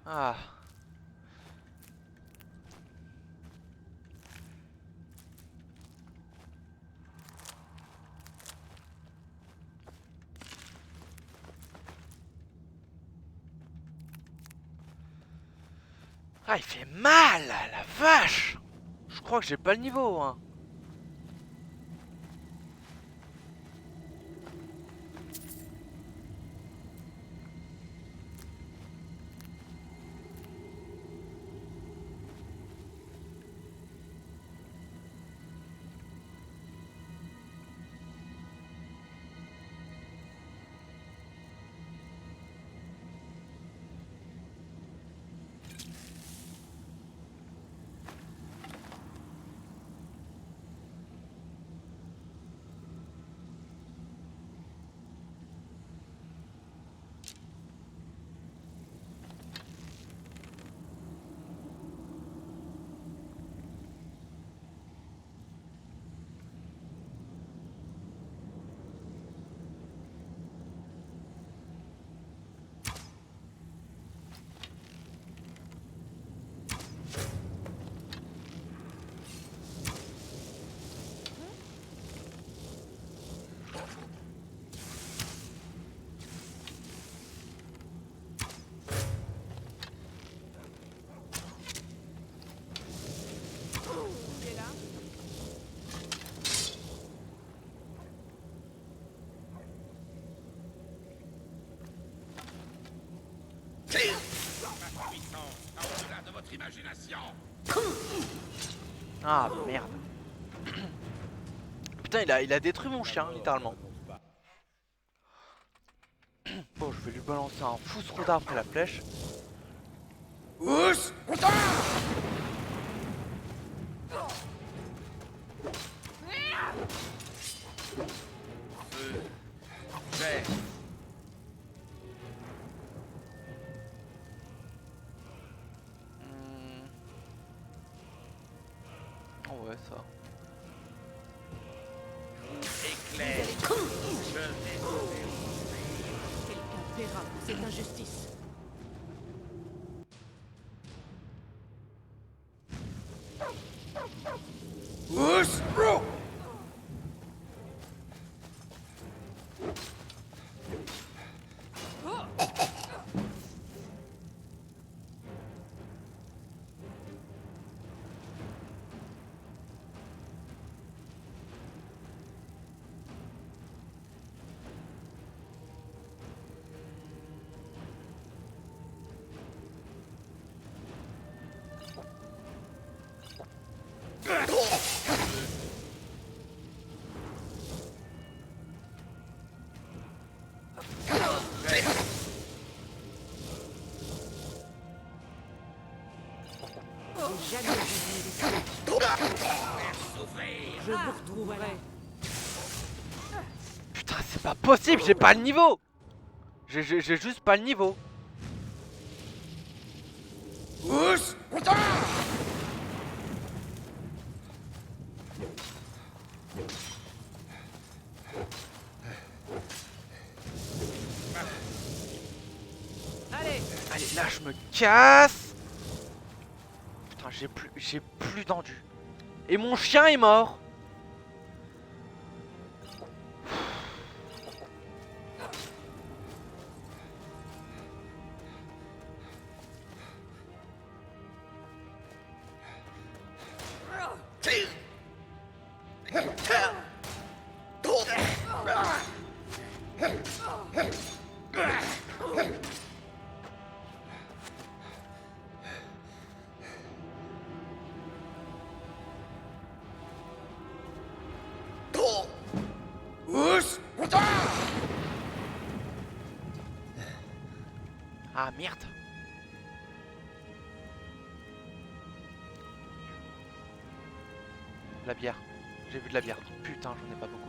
Ah. Ah, il fait mal, la vache! Je crois que j'ai pas le niveau, hein. De votre imagination. Ah merde. Putain, il a détruit mon chien, littéralement. Bon, je vais lui balancer un fousseau d'arbre après la flèche. Ous! J'ai... Oh ouais, ça. Éclair. Quelqu'un paiera pour cette injustice. Ous! Jamais je vous retrouverai. Putain, c'est pas possible, j'ai pas le niveau. J'ai juste pas le niveau. Ous! Allez, Allez-y. Là, je me casse. Putain, j'ai plus d'endu. Et mon chien est mort. Ah merde. La bière. J'ai vu de la bière. Putain, j'en ai pas beaucoup.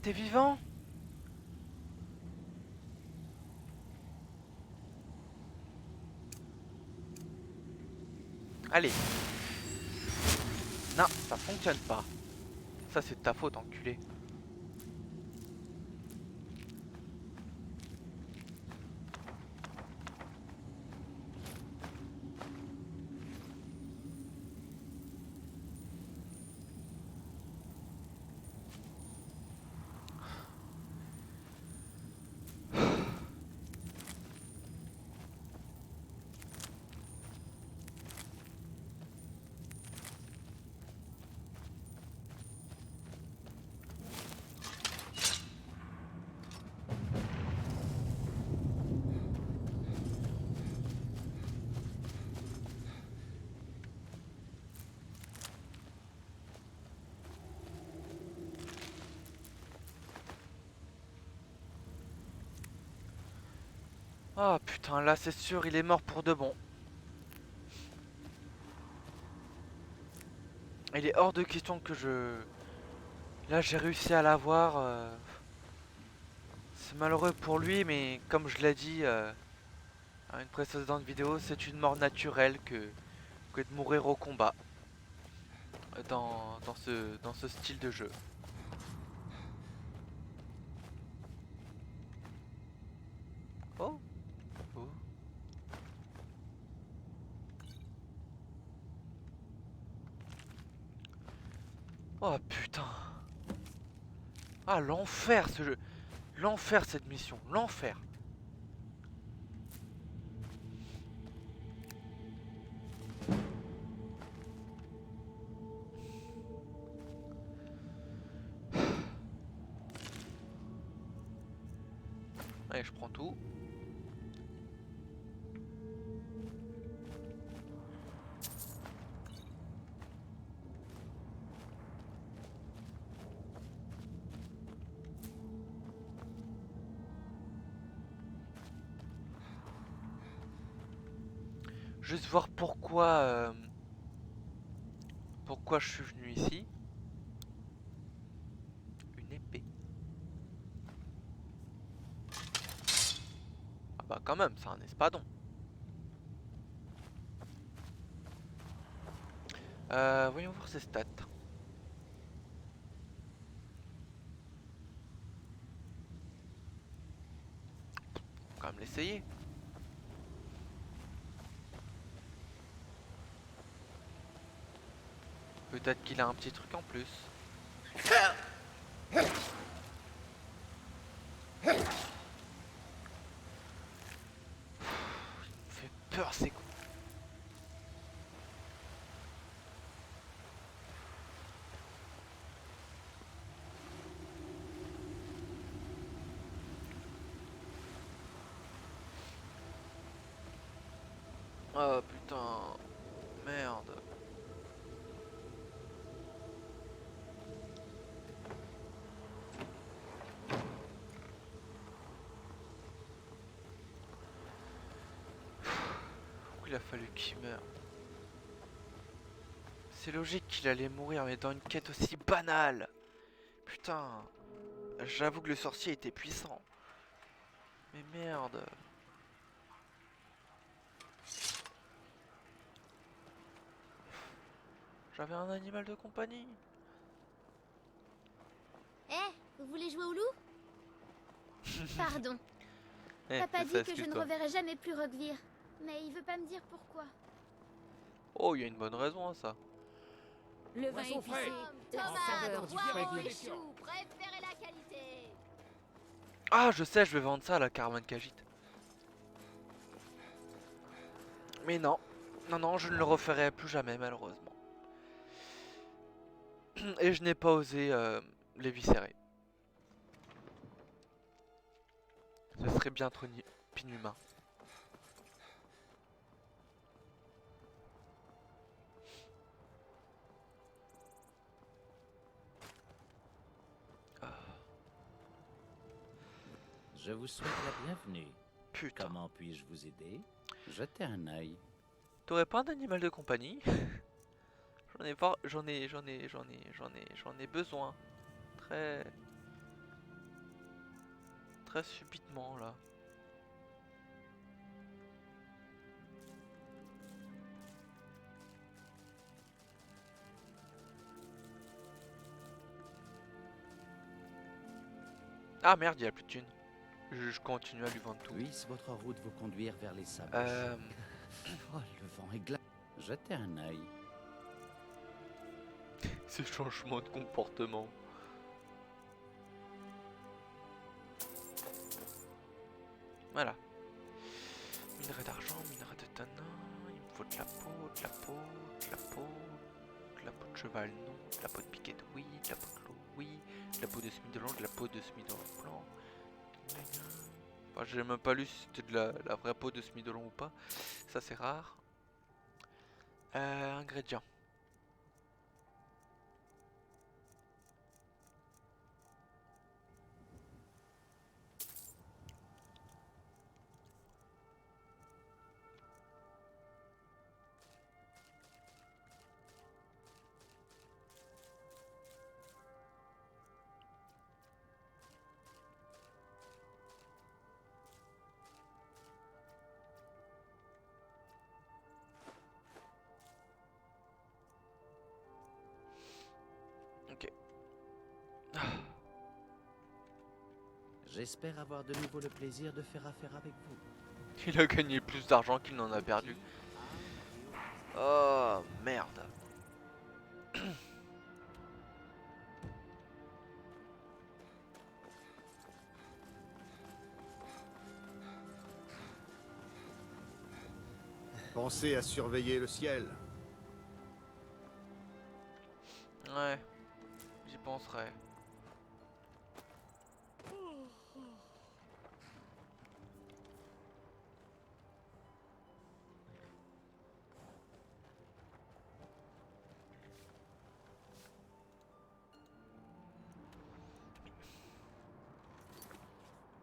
T'es vivant? Allez. Non, ça fonctionne pas. Ça c'est de ta faute, enculé. Oh putain, là c'est sûr, il est mort pour de bon. Il est hors de question que je... Là j'ai réussi à l'avoir. C'est malheureux pour lui, mais comme je l'ai dit à une précédente vidéo, c'est une mort naturelle que de mourir au combat. Dans ce style de jeu. Oh. Oh. Oh putain. Ah l'enfer ce jeu. L'enfer cette mission. L'enfer. Allez, je prends tout. Juste voir pourquoi je suis venu ici. Une épée. Ah bah quand même, c'est un espadon. Voyons voir ses stats. On va quand même l'essayer. Peut-être qu'il a un petit truc en plus. Il me fait peur ces coups. Oh putain. Merde. Il a fallu qu'il meure. C'est logique qu'il allait mourir, mais dans une quête aussi banale. Putain. J'avoue que le sorcier était puissant. Mais merde. J'avais un animal de compagnie. Eh, vous voulez jouer au loup? Pardon. Eh, Papa c'est ça, dit que je ne excuse-toi. reverrai jamais plus Roquevire. Mais il veut pas me dire pourquoi. Oh, il y a une bonne raison à ça. Le vin Poisson frais. épicé, la saveur Tomate, du poireaux et Roquevire. choux, préférez la qualité. Ah, je sais, je vais vendre ça à la caravane Khajiit. Mais non. Non, non, je ne le referai plus jamais, malheureusement. Et je n'ai pas osé l'éviscérer. Ce serait bien trop inhumain. Je vous souhaite la bienvenue. Putain. Comment puis-je vous aider? Jetez un œil. T'aurais pas un animal de compagnie? J'en ai besoin. Très subitement là. Ah merde, il y a plus de thunes. Je continue à lui vendre tout. Puisse votre route vous conduire vers les sables. Oh, le vent est glace. Jetez un œil. Ces changements de comportement. Voilà. Minerai d'argent, minerai de tanin. Il me faut de la peau, de la peau, de la peau. De la peau de cheval, non. De la peau de piquet, oui. De la peau de loup, oui. De la peau de smidolon, de la peau de smidolon blanc. Enfin, j'ai même pas lu si c'était de la vraie peau de smidolon ou pas. Ça, c'est rare. Ingrédients. Ok. J'espère avoir de nouveau le plaisir de faire affaire avec vous. Il a gagné plus d'argent qu'il n'en a perdu. Oh merde. Pensez à surveiller le ciel. Ouais, j'y penserai.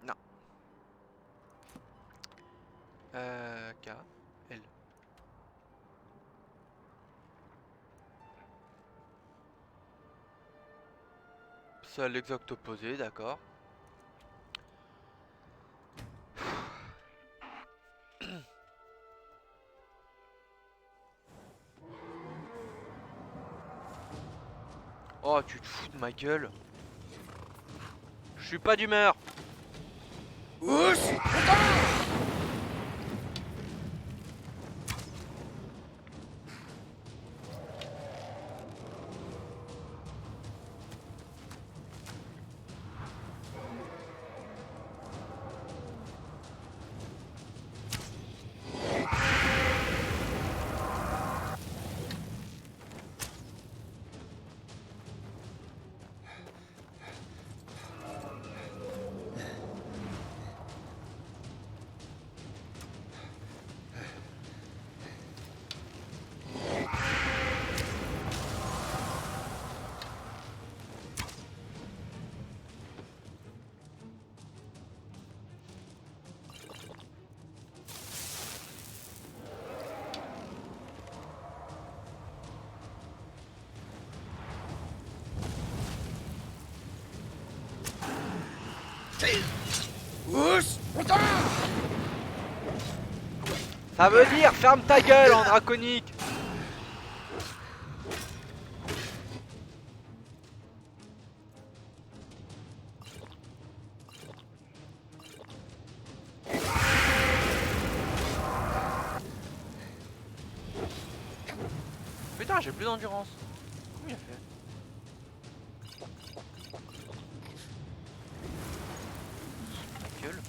Non. K, L. C'est à l'exact opposé, d'accord. Oh, tu te fous de ma gueule. Je suis pas d'humeur. Ça veut dire ferme ta gueule en draconique. Putain, j'ai plus d'endurance. Comment il a fait? Ma gueule.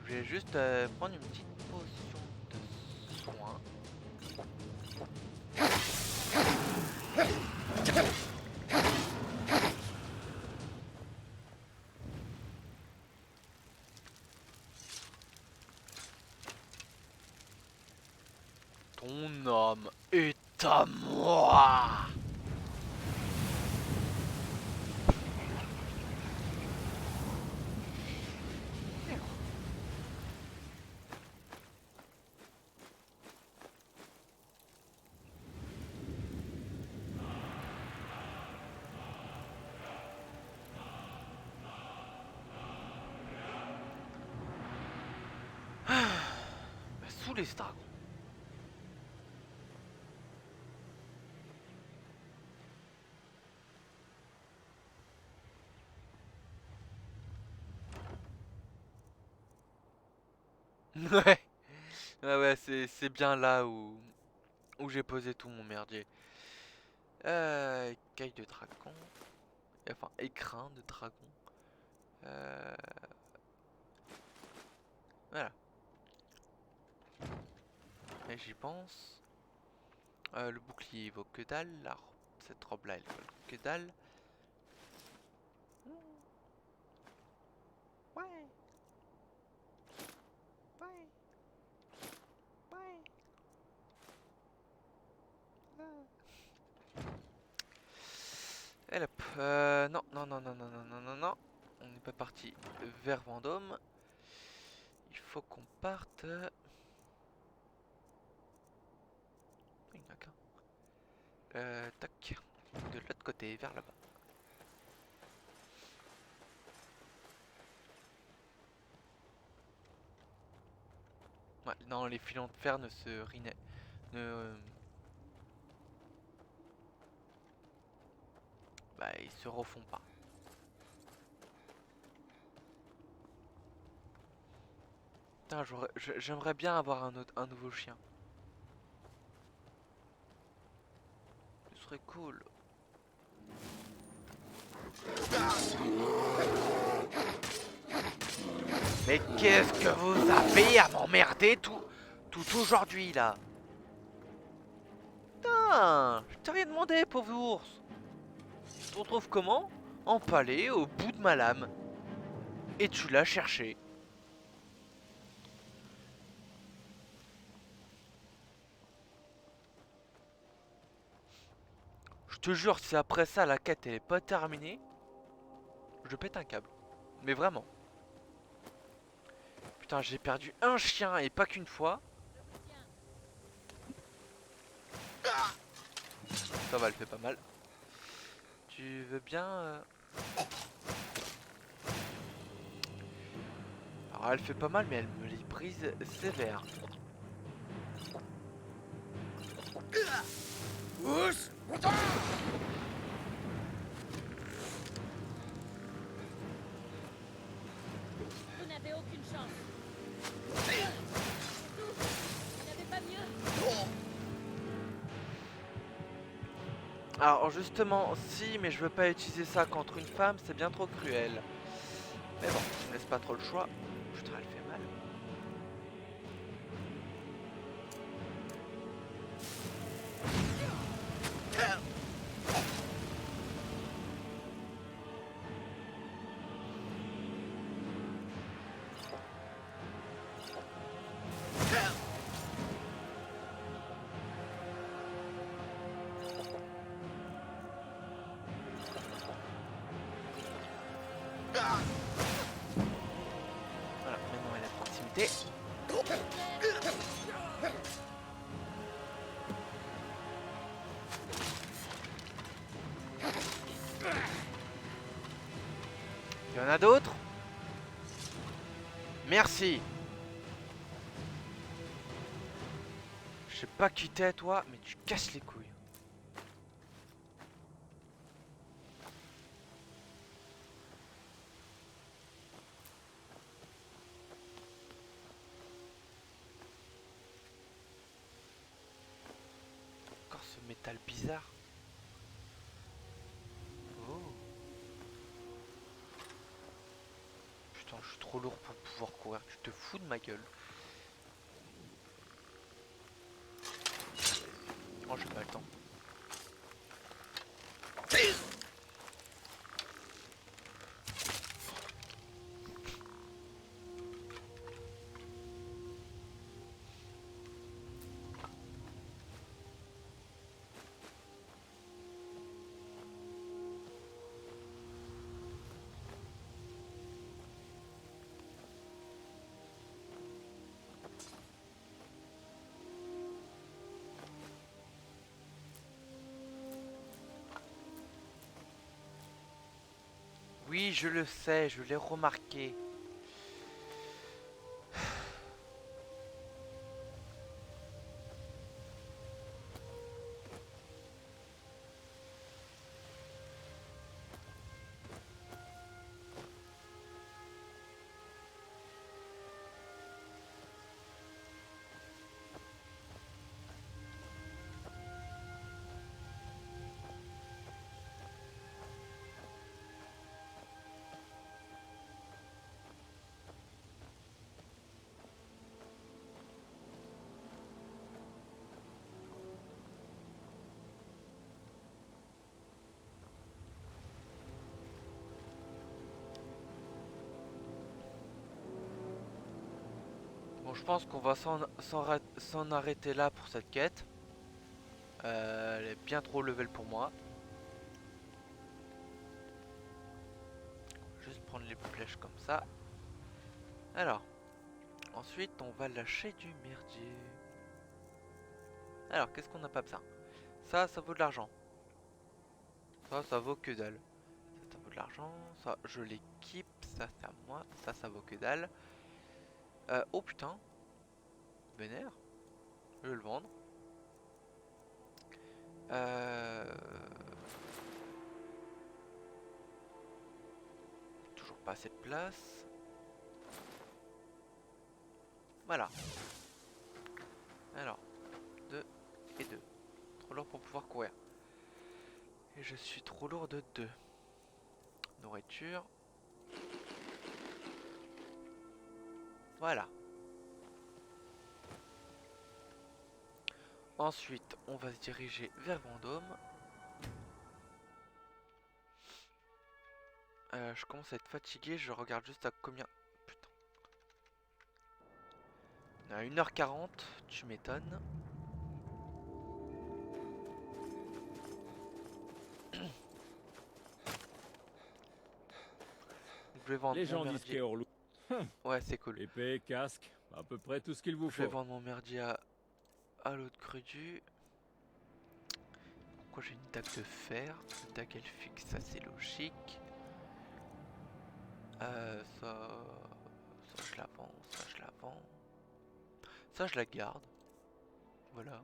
Je vais juste prendre une petite potion de soin. Ton âme est à moi. Sous les dragons. Ouais, ouais, c'est bien là où j'ai posé tout mon merdier. Écaille de dragon, enfin écrin de dragon. Voilà. Et j'y pense. Le bouclier vaut que dalle. Cette robe là elle vaut que dalle. Ouais. Ouais. Ouais. Et hop. Non, non, non, non, non, non, non, non, non. On n'est pas parti vers Vendôme. Il faut qu'on parte. Il n'y en a qu'un. Tac. De l'autre côté, vers là-bas. Ouais, non, les filons de fer ne se rinaient. Bah, ils se refont pas. Putain, j'aimerais bien avoir un nouveau chien. Ce serait cool. Mais qu'est-ce que vous avez à m'emmerder tout aujourd'hui là? Putain, je t'ai rien demandé, pauvre ours. Tu te retrouves comment? Empalé au bout de ma lame. Et tu l'as cherché. Je te jure, si après ça la quête elle est pas terminée, je pète un câble. Mais vraiment. Putain, j'ai perdu un chien et pas qu'une fois. Ça va, elle fait pas mal. Tu veux bien Alors elle fait pas mal mais elle me les brise sévère. Vous n'avez aucune chance. Vous n'avez pas mieux. Alors justement, si, mais je veux pas utiliser ça contre une femme, c'est bien trop cruel. Mais bon, je me laisse pas trop le choix. Putain, elle fait mal. a d'autres? Merci. Je sais pas qui t'es toi, mais tu casses les couilles. Encore ce métal bizarre. Oh. Putain, je suis trop lourd pour pouvoir courir. Tu te fous de ma gueule. Oh, j'ai pas le temps. Oui, je le sais, je l'ai remarqué. Bon, je pense qu'on va s'en arrêter là pour cette quête. Elle est bien trop level pour moi. Juste prendre les flèches comme ça. Alors, ensuite on va lâcher du merdier. Alors, qu'est-ce qu'on n'a pas besoin? Ça vaut de l'argent. Ça vaut que dalle. Ça vaut de l'argent. Ça, je l'équipe. Ça, c'est à moi. Ça vaut que dalle. Oh putain. Vénère. Je vais le vendre. Toujours pas assez de place. Voilà. Alors, 2 et 2. Trop lourd pour pouvoir courir. Et je suis trop lourd de 2. Nourriture. Voilà. Ensuite, on va se diriger vers Vendôme. Je commence à être fatigué, je regarde juste à combien... Putain. On est à 1h40, tu m'étonnes. Je vais vendre Les mon gens disent merdier. qu'Eorlou. Ouais, c'est cool. Épée, casque, à peu près tout ce qu'il vous Je vais faut. vendre mon merdier à l'autre crudu. Pourquoi j'ai une dague de fer? Une dague elle fixe, ça c'est logique. Ça je la vends, ça je la vends. Ça je la garde. Voilà,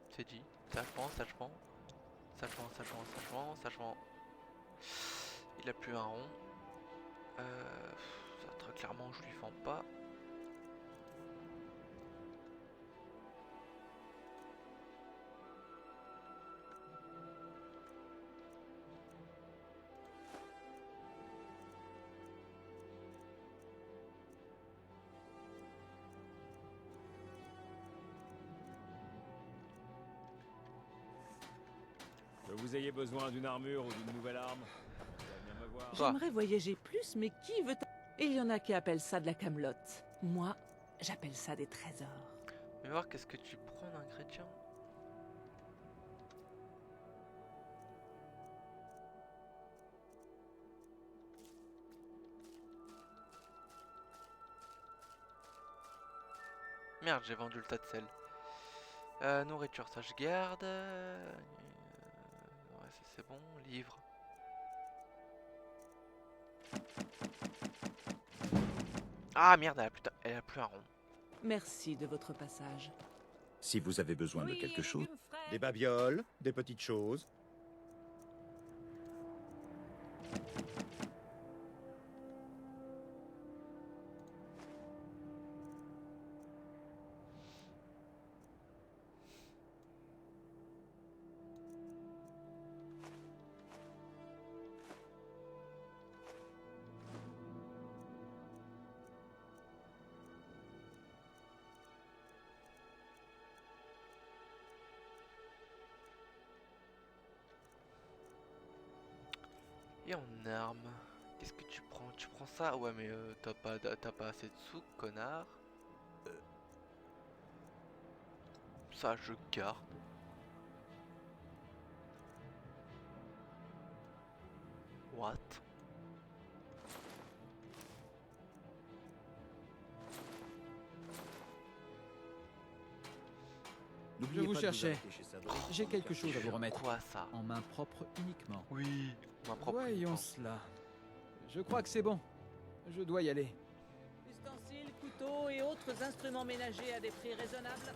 c'est dit. Ça je vends, ça je vends. Ça je vends, ça je vends, ça je vends, ça je vends. Il a plus un rond. Ça très clairement je lui vends pas. Que vous ayez besoin d'une armure ou d'une nouvelle arme, vous pouvez venir me voir. J'aimerais voyager plus, mais qui veut... Il y en a qui appellent ça de la camelote. Moi, j'appelle ça des trésors. On va voir qu'est-ce que tu prends d'ingrédients. Merde, j'ai vendu le tas de sel. Nourriture, ça je garde. Ouais, ça c'est bon. Livre. Ah merde, elle a plus un rond. Merci de votre passage. Si vous avez besoin de quelque chose... Des babioles, des petites choses. Et en armes, qu'est-ce que tu prends? Tu prends ça? Ouais, mais t'as pas assez de sous, connard. Ça, je garde. What? Je vous cherchais. J'ai quelque chose à vous remettre. Quoi ça? En main propre uniquement. Oui, main propre. Voyons cela. Je crois que c'est bon. Je dois y aller. Ustensiles, couteaux et autres instruments ménagers à des prix raisonnables.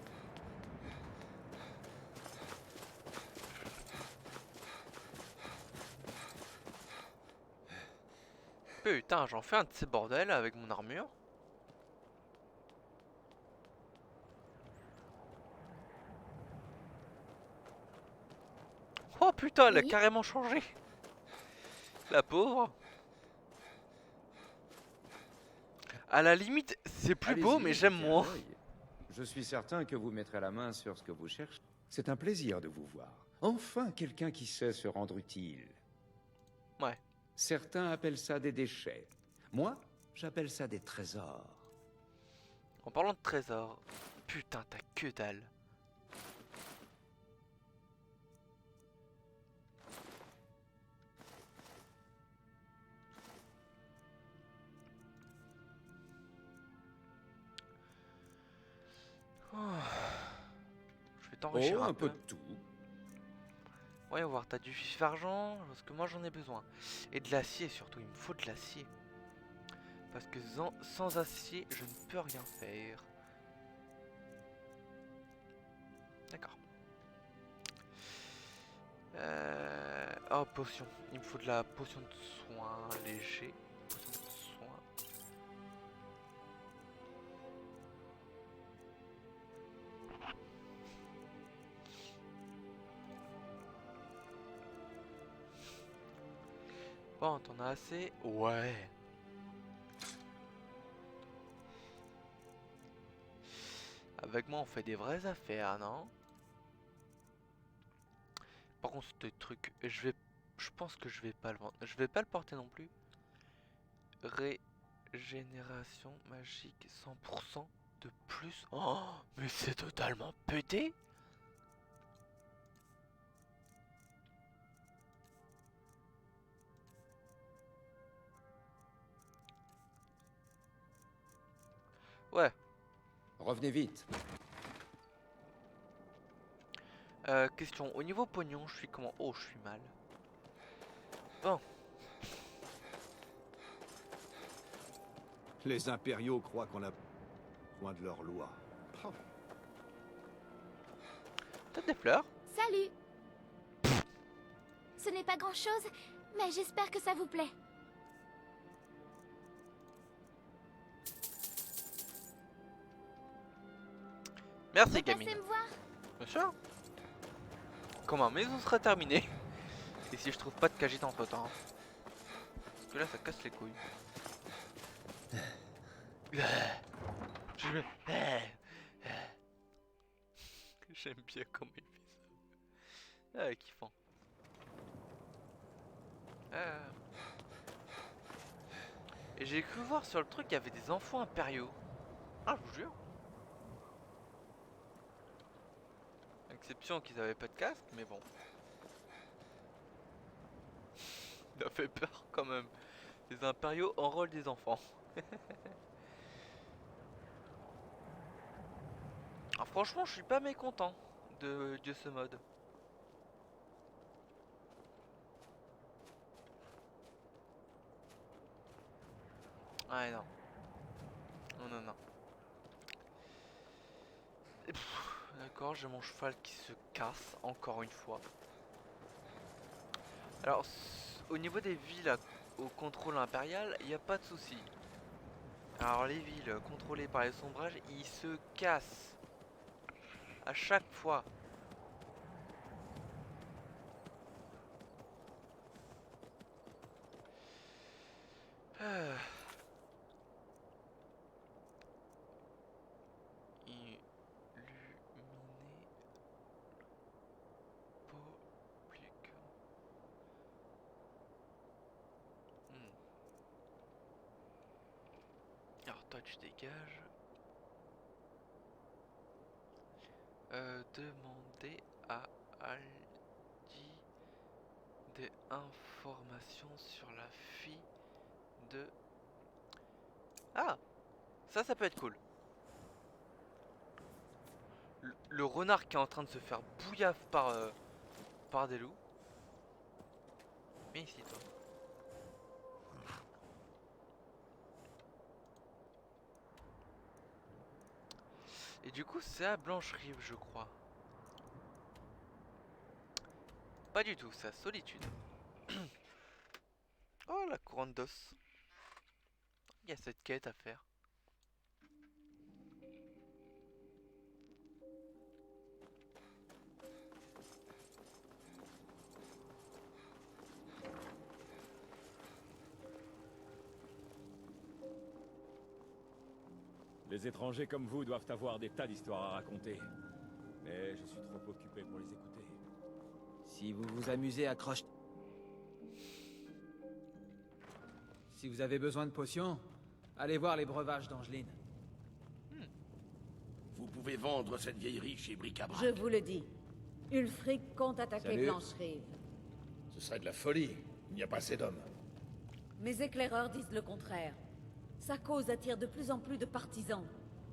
Putain, j'en fais un de ces bordels avec mon armure. Oh putain, elle a carrément changé. La pauvre. À la limite, c'est plus beau, Allez-y, mais j'aime jetez un moins. œil. Je suis certain que vous mettrez la main sur ce que vous cherchez. C'est un plaisir de vous voir. Enfin, quelqu'un qui sait se rendre utile. Ouais. Certains appellent ça des déchets. Moi, j'appelle ça des trésors. En parlant de trésors, putain, t'as que dalle. Oh. Je vais t'enrichir un peu de tout. Ouais, on va voir, t'as du vif argent, parce que moi j'en ai besoin. Et de l'acier surtout, il me faut de l'acier. Parce que sans acier, je ne peux rien faire. D'accord. Oh, potion. Il me faut de la potion de soin léger. Potion de soin. Bon, t'en as assez? Ouais. Avec moi, on fait des vraies affaires, non? Par contre, ce truc, je pense que je vais pas le vendre. Je vais pas le porter non plus. Régénération magique 100% de plus. Oh, mais c'est totalement pété. Ouais. Revenez vite. Question, au niveau pognon, je suis comment? Oh, je suis mal. Bon. Les impériaux croient qu'on a loin de leur loi. Peut-être des fleurs? Salut. Ce n'est pas grand-chose, mais j'espère que ça vous plaît. Merci, Vous gamine. passez me voir? Bien sûr. Quand ma maison sera terminée. Et si je trouve pas de cagite entre temps. Parce que là, ça casse les couilles. J'aime bien comment il fait ça. Ah, kiffant. Et j'ai cru voir sur le truc qu'il y avait des enfants impériaux. Ah, je vous jure. Exception qu'ils avaient pas de casque, mais bon. Ça fait peur quand même. Les impériaux enrôlent des enfants. Ah, franchement, je suis pas mécontent de ce mode. Ouais, non. non, non. D'accord, j'ai mon cheval qui se casse, encore une fois. Alors, au niveau des villes au contrôle impérial, il n'y a pas de souci. Alors, les villes contrôlées par les sombrages, ils se cassent. À chaque fois. Ah. Alors toi tu dégages. Demander à Aldi des informations sur la fille de... Ah, ça peut être cool. Le renard qui est en train de se faire bouillaf par des loups. Viens ici toi. Et du coup c'est à Blancherive je crois. Pas du tout, c'est à Solitude. Oh la couronne d'os. Il y a cette quête à faire. Les étrangers comme vous doivent avoir des tas d'histoires à raconter. Mais je suis trop occupé pour les écouter. Si vous vous amusez à croche... Si vous avez besoin de potions, allez voir les breuvages d'Angeline. Vous pouvez vendre cette vieillerie chez Bric-à-Brac. Je vous le dis. Ulfric compte attaquer Salut. Blancherive. Ce serait de la folie. Il n'y a pas assez d'hommes. Mes éclaireurs disent le contraire. Sa cause attire de plus en plus de partisans.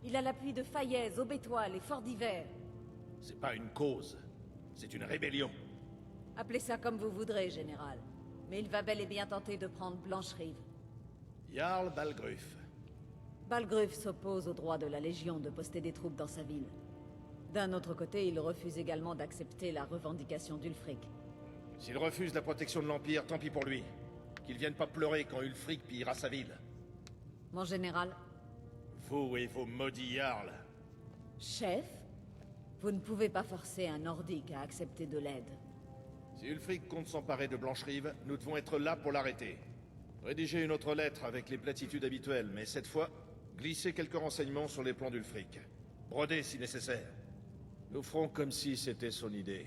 Il a l'appui de Fayez, Aubétoile et Fort d'Hiver. C'est pas une cause. C'est une rébellion. Appelez ça comme vous voudrez, général. Mais il va bel et bien tenter de prendre Blancherive. Jarl Balgruf. Balgruf s'oppose au droit de la Légion de poster des troupes dans sa ville. D'un autre côté, il refuse également d'accepter la revendication d'Ulfric. S'il refuse la protection de l'Empire, tant pis pour lui. Qu'il vienne pas pleurer quand Ulfric pillera sa ville. Mon général, Vous et vos maudits Jarls. chef, vous ne pouvez pas forcer un Nordique à accepter de l'aide. Si Ulfric compte s'emparer de Blancherive, nous devons être là pour l'arrêter. Rédigez une autre lettre avec les platitudes habituelles, mais cette fois, glissez quelques renseignements sur les plans d'Ulfric. Brodez si nécessaire. Nous ferons comme si c'était son idée.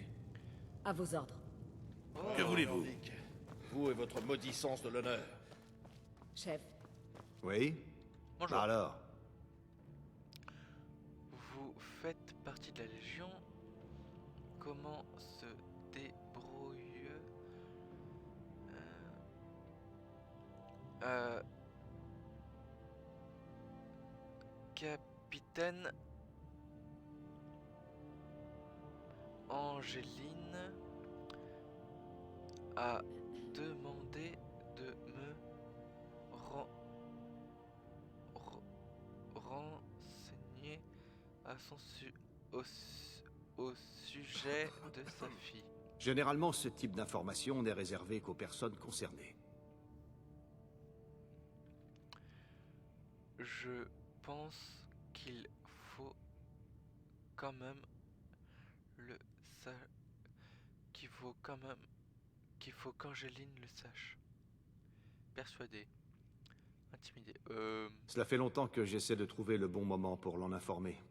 À vos ordres. Que voulez-vous? Vous et votre maudit sens de l'honneur. Chef, Oui? Bonjour. Bah alors? Vous faites partie de la Légion. Comment se débrouille Capitaine Angeline a demandé de me renseigner à son au sujet de sa fille. Généralement, ce type d'information n'est réservé qu'aux personnes concernées. Je pense qu'il faut quand même qu'il faut qu'Angeline le sache. Persuadé. Intimidé. Cela fait longtemps que j'essaie de trouver le bon moment pour l'en informer.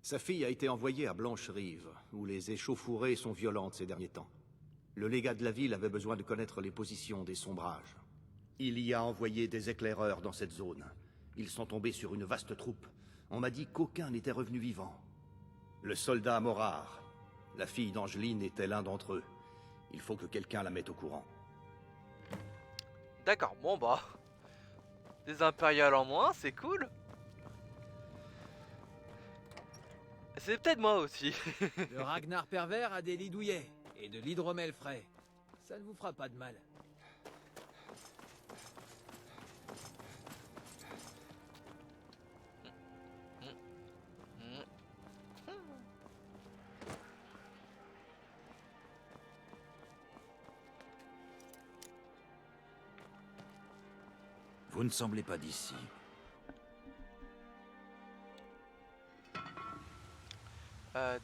Sa fille a été envoyée à Blancherive, où les échauffourées sont violentes ces derniers temps. Le légat de la ville avait besoin de connaître les positions des sombrages. Il y a envoyé des éclaireurs dans cette zone. Ils sont tombés sur une vaste troupe. On m'a dit qu'aucun n'était revenu vivant. Le soldat Morar, la fille d'Angeline, était l'un d'entre eux. Il faut que quelqu'un la mette au courant. D'accord, bon bah. Des impériales en moins, c'est cool. C'est peut-être moi aussi. Le Ragnar pervers a des lits douillets et de l'hydromel frais. Ça ne vous fera pas de mal. Vous ne semblez pas d'ici.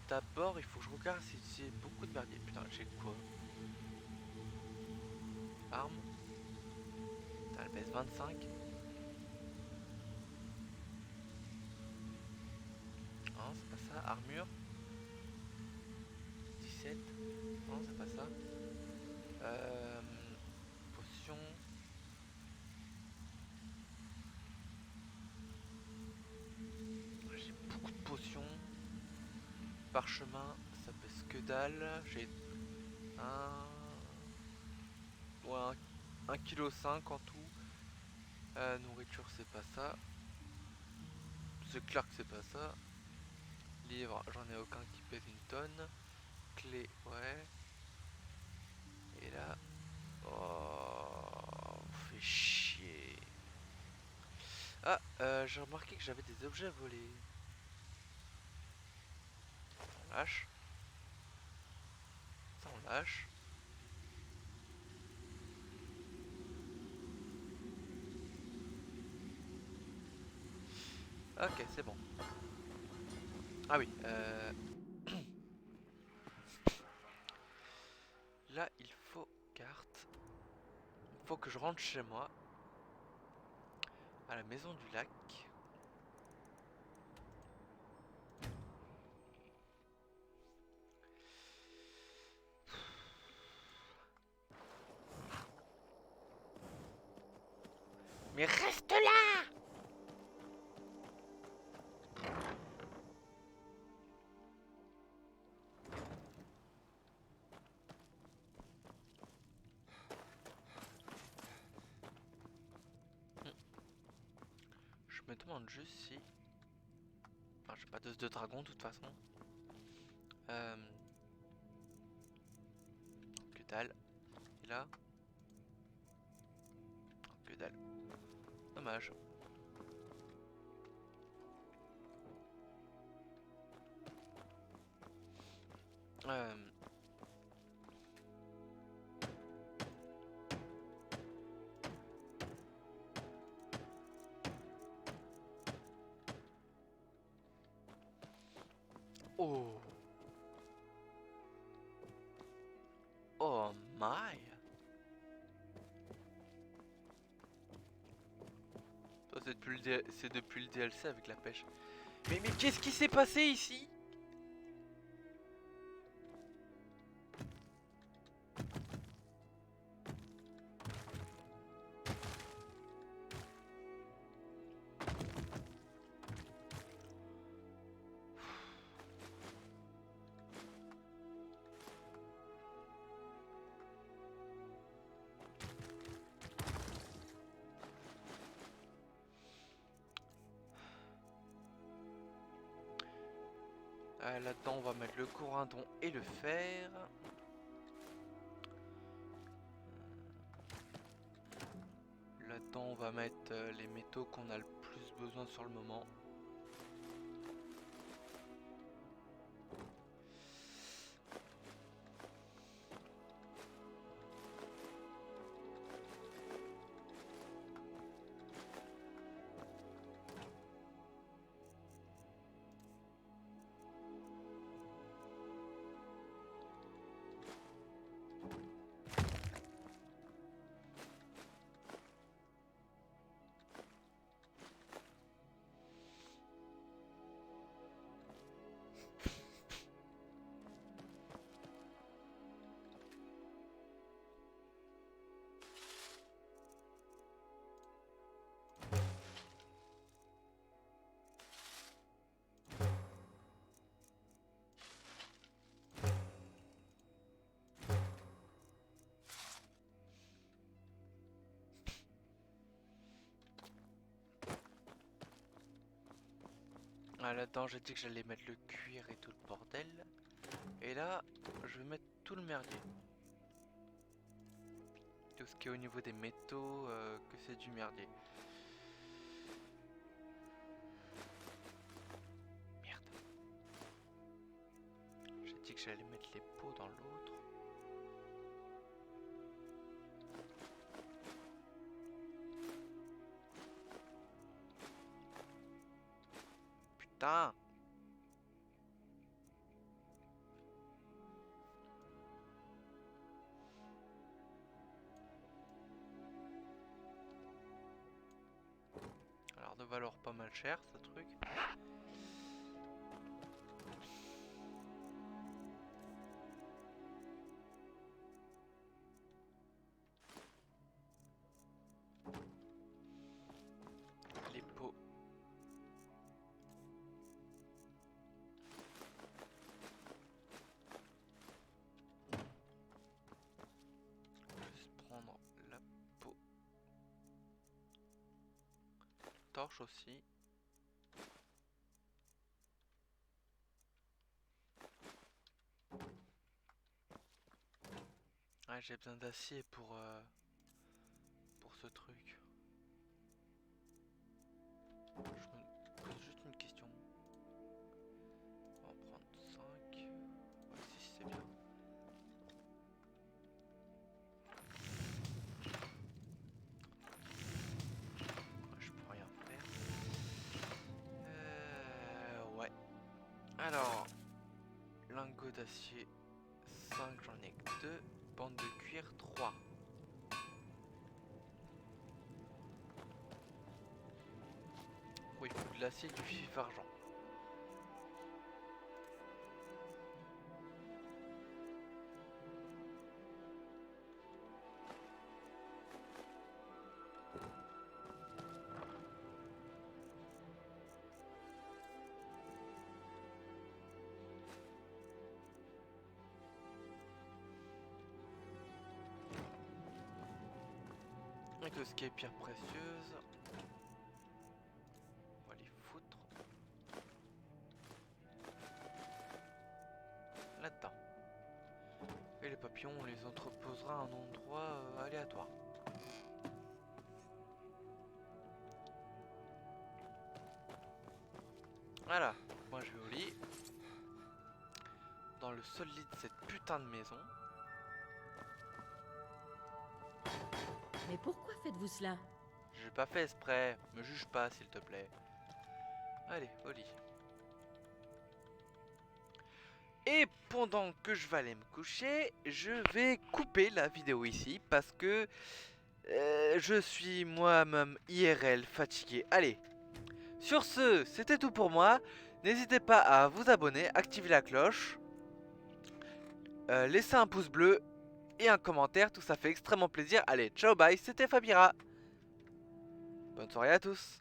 D'abord, il faut que je regarde si j'ai beaucoup de merdier. Putain, j'ai quoi? Arme. Putain, elle pèse 25. Non, c'est pas ça. Armure. 17. Non, c'est pas ça. Potion. J'ai beaucoup de potions. Parchemin, ça pèse que dalle. J'ai ouais, 1,5 kg en tout. Nourriture, c'est pas ça. C'est clair que c'est pas ça. Livre, j'en ai aucun qui pèse une tonne. Clé, ouais. Et là, oh, fait chier. Ah, j'ai remarqué que j'avais des objets volés. On lâche. Ça, on lâche. Ok, c'est bon. Ah oui, là, il faut carte. Il faut que je rentre chez moi. À la maison du lac. Mais reste là! Je me demande juste si... Enfin, j'ai pas d'os de dragon de toute façon. Que dalle. Et là... Que dalle. Dommage. Oh. Oh my. Toi, c'est depuis le DLC avec la pêche. Mais qu'est-ce qui s'est passé ici? Là-dedans, on va mettre le corindon et le fer. Là-dedans, on va mettre les métaux qu'on a le plus besoin sur le moment. Ah, là-dedans, j'ai dit que j'allais mettre le cuir et tout le bordel. Et là, je vais mettre tout le merdier. Tout ce qui est au niveau des métaux, que c'est du merdier. Merde. J'ai dit que j'allais mettre les pots dans l'autre. Putain. Alors de valeur pas mal cher ce truc. Les pots. Juste prendre la peau. Torche aussi. Ouais, j'ai besoin d'acier pour ce truc. Je me pose juste une question. On va en prendre 5. Ouais, si c'est bien. Ouais, je peux rien faire. Ouais. Alors, lingot d'acier 5, j'en ai que 2. Bande de cuir 3. Oui, il faut de l'acier et du vif argent. Et tout ce qui est pierre précieuse, on va les foutre là-dedans. Et les papillons, on les entreposera à un endroit aléatoire. Voilà, moi je vais au lit. Dans le seul lit de cette putain de maison. Mais pourquoi faites-vous cela? J'ai pas fait exprès, me juge pas s'il te plaît. Allez, au lit. Et pendant que je vais aller me coucher, je vais couper la vidéo ici parce que je suis moi-même IRL fatigué. Allez, sur ce, c'était tout pour moi. N'hésitez pas à vous abonner, activer la cloche, laisser un pouce bleu et un commentaire, tout ça fait extrêmement plaisir. Allez, ciao, bye, c'était Fabira. Bonne soirée à tous.